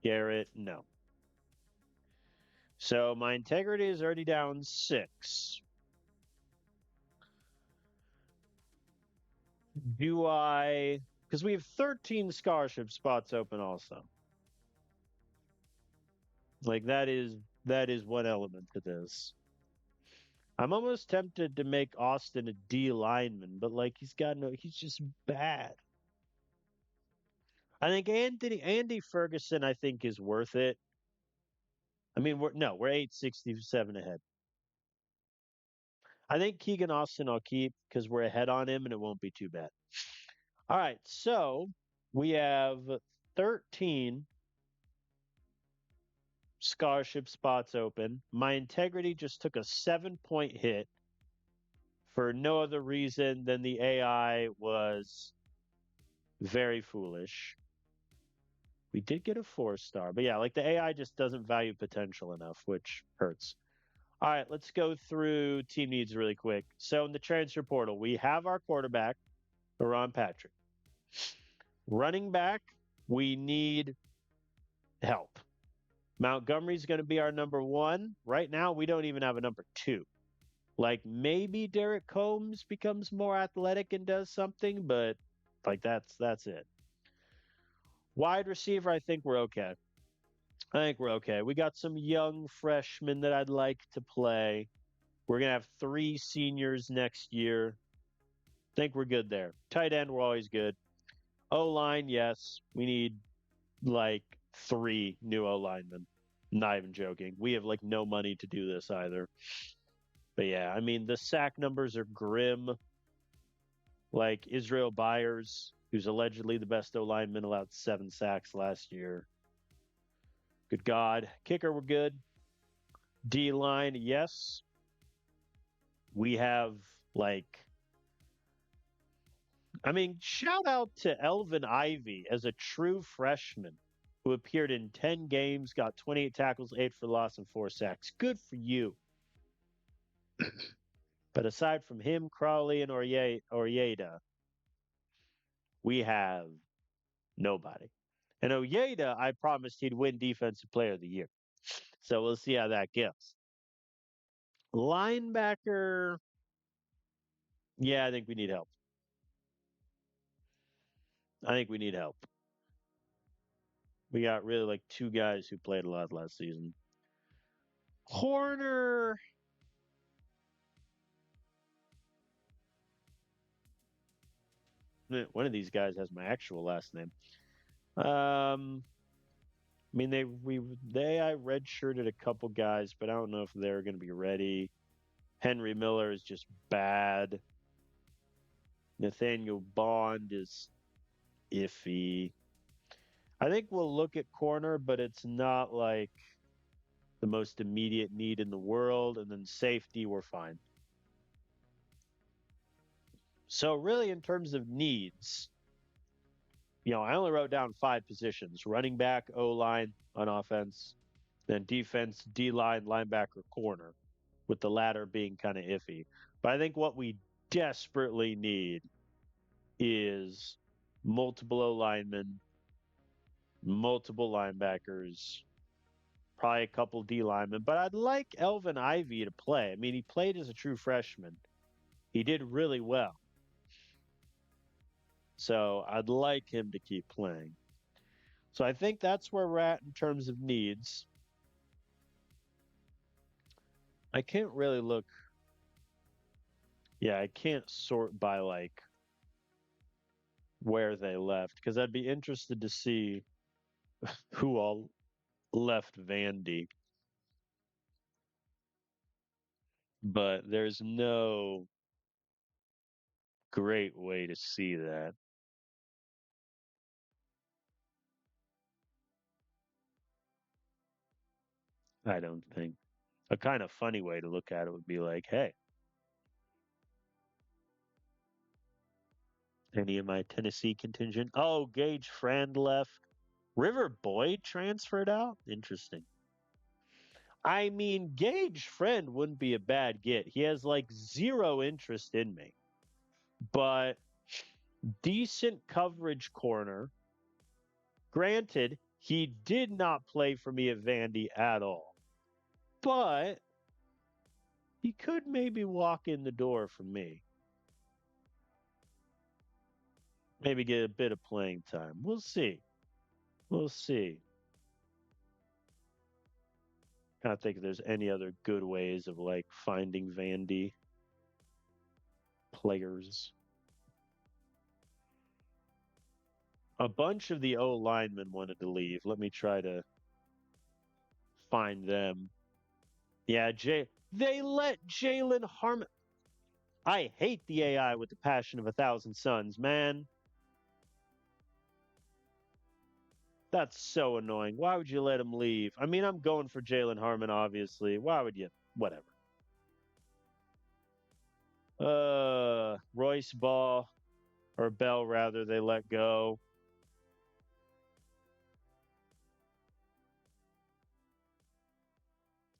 Garrett, no. So my integrity is already down 6. Do I? Because we have 13 scholarship spots open also. Like that is one element to this. I'm almost tempted to make Austin a D lineman, but like he's just bad. I think Andy Ferguson I think is worth it. I mean we're 867 ahead. I think Keegan Austin I'll keep because we're ahead on him and it won't be too bad. All right, so we have 13 scholarship spots open. My integrity just took a 7-point hit for no other reason than the AI was very foolish. We did get a 4-star, but yeah, like the AI just doesn't value potential enough, which hurts. All right, let's go through team needs really quick. So in the transfer portal, we have our quarterback, Ron Patrick. Running back, we need help. Montgomery's going to be our number 1. Right now, we don't even have a number 2. Like maybe Derek Combs becomes more athletic and does something, but like that's it. Wide receiver, I think we're okay. I think we're okay. We got some young freshmen that I'd like to play. We're gonna have 3 seniors next year. Think we're good there. Tight end, we're always good. O line, yes. We need like 3 new O linemen. Not even joking. We have like no money to do this either. But yeah, I mean the sack numbers are grim. Like Israel Byers, who's allegedly the best O lineman, allowed 7 sacks last year. Good God. Kicker, we're good. D line, yes. We have like, I mean, shout out to Elvin Ivy as a true freshman who appeared in 10 games, got 28 tackles, 8 for loss, and 4 sacks. Good for you. But aside from him, Crawley, and Ojeda, we have nobody. And Ojeda, I promised he'd win Defensive Player of the Year. So we'll see how that goes. Linebacker, yeah, I think we need help. I think we need help. We got really like 2 guys who played a lot last season. Corner, one of these guys has my actual last name. I mean I redshirted a couple guys, but I don't know if they're going to be ready. Henry Miller is just bad. Nathaniel Bond is iffy. I think we'll look at corner, but it's not like the most immediate need in the world. And then safety, we're fine. So really, in terms of needs, I only wrote down 5 positions: running back, O line on offense, then defense, D line, linebacker, corner, with the latter being kind of iffy. But I think what we desperately need is multiple O linemen, multiple linebackers, probably a couple D linemen. But I'd like Elvin Ivy to play. I mean, he played as a true freshman. He did really well. So I'd like him to keep playing. So I think that's where we're at in terms of needs. I can't really look. Yeah, I can't sort by like where they left because I'd be interested to see who all left Vandy. But there's no great way to see that. I don't think. A kind of funny way to look at it would be like, hey, any of my Tennessee contingent? Oh, Gage Frand left. River Boyd transferred out? Interesting. I mean, Gage Friend wouldn't be a bad get. He has like zero interest in me, but decent coverage corner. Granted, he did not play for me at Vandy at all, but he could maybe walk in the door for me. Maybe get a bit of playing time. We'll see. We'll see. I don't think there's any other good ways of like finding Vandy players. A bunch of the O linemen wanted to leave. Let me try to find them. Yeah, they let Jalen Harmon. I hate the AI with the passion of 1,000 suns, man. That's so annoying. Why would you let him leave? I mean, I'm going for Jalen Harmon, obviously. Why would you? Whatever. Royce Ball or Bell rather, they let go.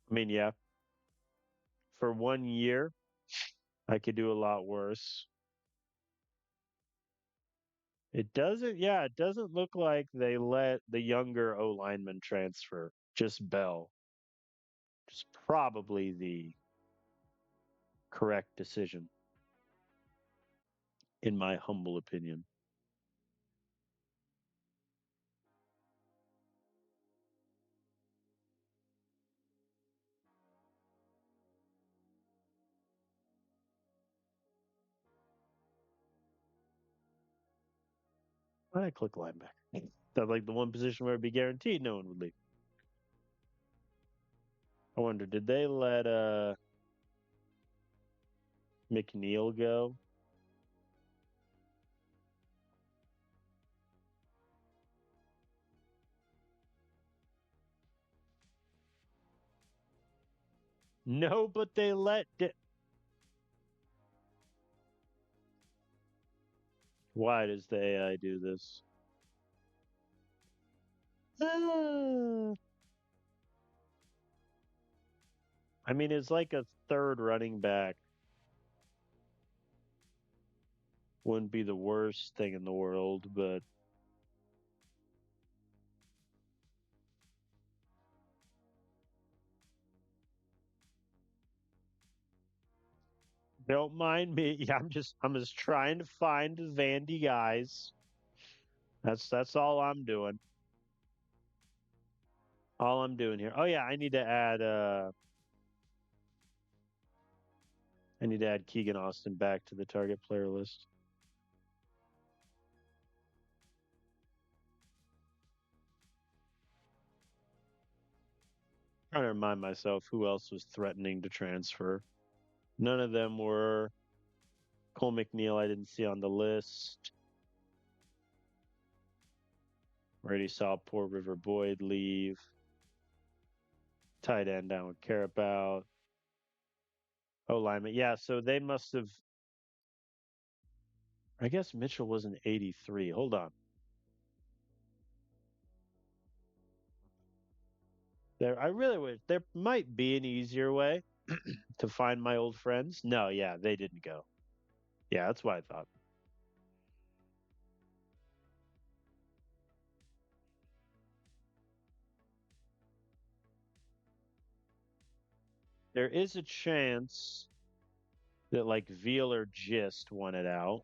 I mean, yeah, for 1 year, I could do a lot worse. It doesn't look like they let the younger O lineman transfer, just Bell. It's probably the correct decision, in my humble opinion. I click linebacker. That's like the one position where it'd be guaranteed no one would leave. I wonder, did they let McNeil go? No, but they let. Why does the AI do this? I mean, it's like a third running back wouldn't be the worst thing in the world, but don't mind me. Yeah, I'm just trying to find Vandy guys. That's all I'm doing. All I'm doing here. Oh yeah, I need to add Keegan Austin back to the target player list. Trying to remind myself who else was threatening to transfer. None of them were Cole McNeil. I didn't see on the list. Already saw poor River Boyd leave. Tight end down with Carabout. Oh, lineman. Yeah, so they must have. I guess Mitchell was an 83. Hold on. I really wish there might be an easier way to find my old friends. No, yeah, they didn't go. Yeah, that's what I thought. There is a chance that like Veal or Gist won it out.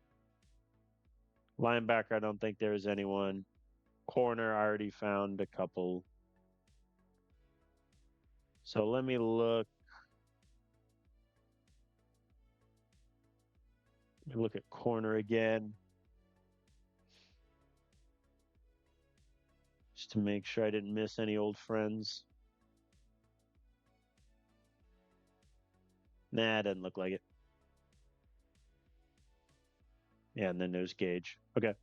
Linebacker, I don't think there is anyone. Corner, I already found a couple. So let me look. Let me look at corner again, just to make sure I didn't miss any old friends. Nah, it doesn't look like it. Yeah, and then there's Gage. Okay.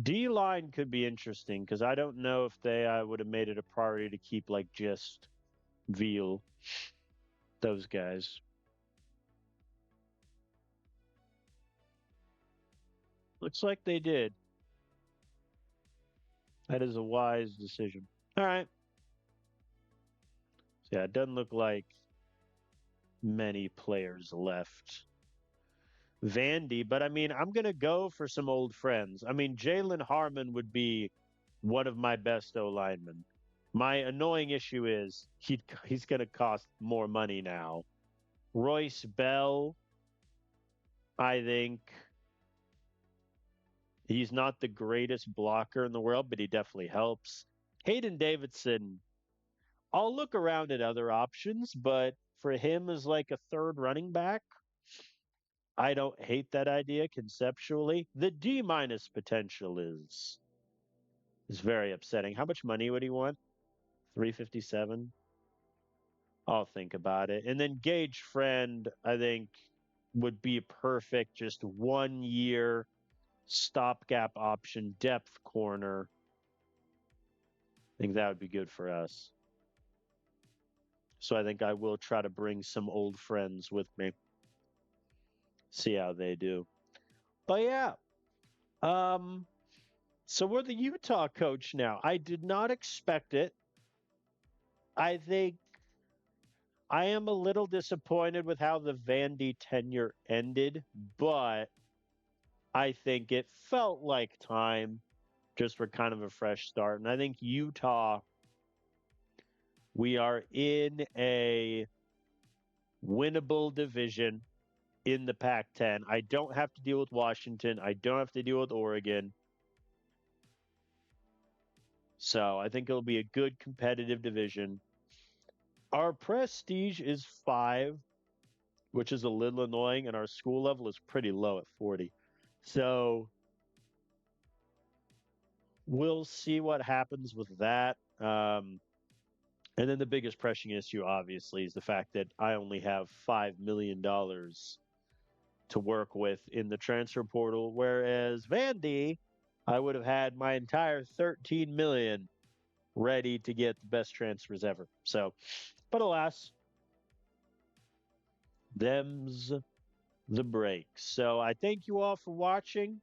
D line could be interesting because I don't know if they would have made it a priority to keep like just Veal, those guys. Looks like they did. That is a wise decision. All right. Yeah, it doesn't look like many players left. Vandy, but I mean, I'm going to go for some old friends. I mean, Jalen Harmon would be one of my best O linemen. My annoying issue is he's going to cost more money now. Royce Bell, I think he's not the greatest blocker in the world, but he definitely helps. Hayden Davidson, I'll look around at other options, but for him as like a third running back, I don't hate that idea conceptually. The D minus potential is very upsetting. How much money would he want? 357. I'll think about it. And then Gage Friend, I think, would be perfect. Just 1 year stopgap option, depth corner. I think that would be good for us. So I think I will try to bring some old friends with me. See how they do. But yeah. Um, so we're the Utah coach now. I did not expect it. I think I am a little disappointed with how the Vandy tenure ended, but I think it felt like time just for kind of a fresh start. And I think Utah, we are in a winnable division in the Pac 10. I don't have to deal with Washington, I don't have to deal with Oregon. So I think it'll be a good competitive division. Our prestige is 5, which is a little annoying, and our school level is pretty low at 40. So we'll see what happens with that. And then the biggest pressing issue, obviously, is the fact that I only have $5 million to work with in the transfer portal, whereas Vandy, I would have had my entire 13 million ready to get the best transfers ever. So, but alas, them's the breaks. So I thank you all for watching.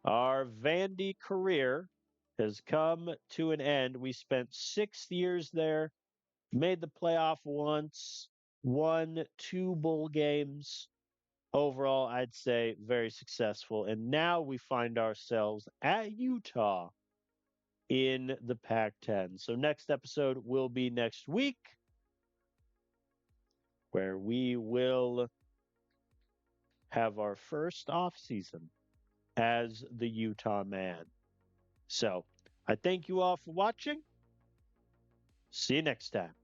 Our Vandy career has come to an end. We spent 6 years there, made the playoff once, won 2 bowl games. Overall, I'd say very successful. And now we find ourselves at Utah in the Pac 10. So, next episode will be next week, where we will have our first off season as the Utah man. So, I thank you all for watching. See you next time.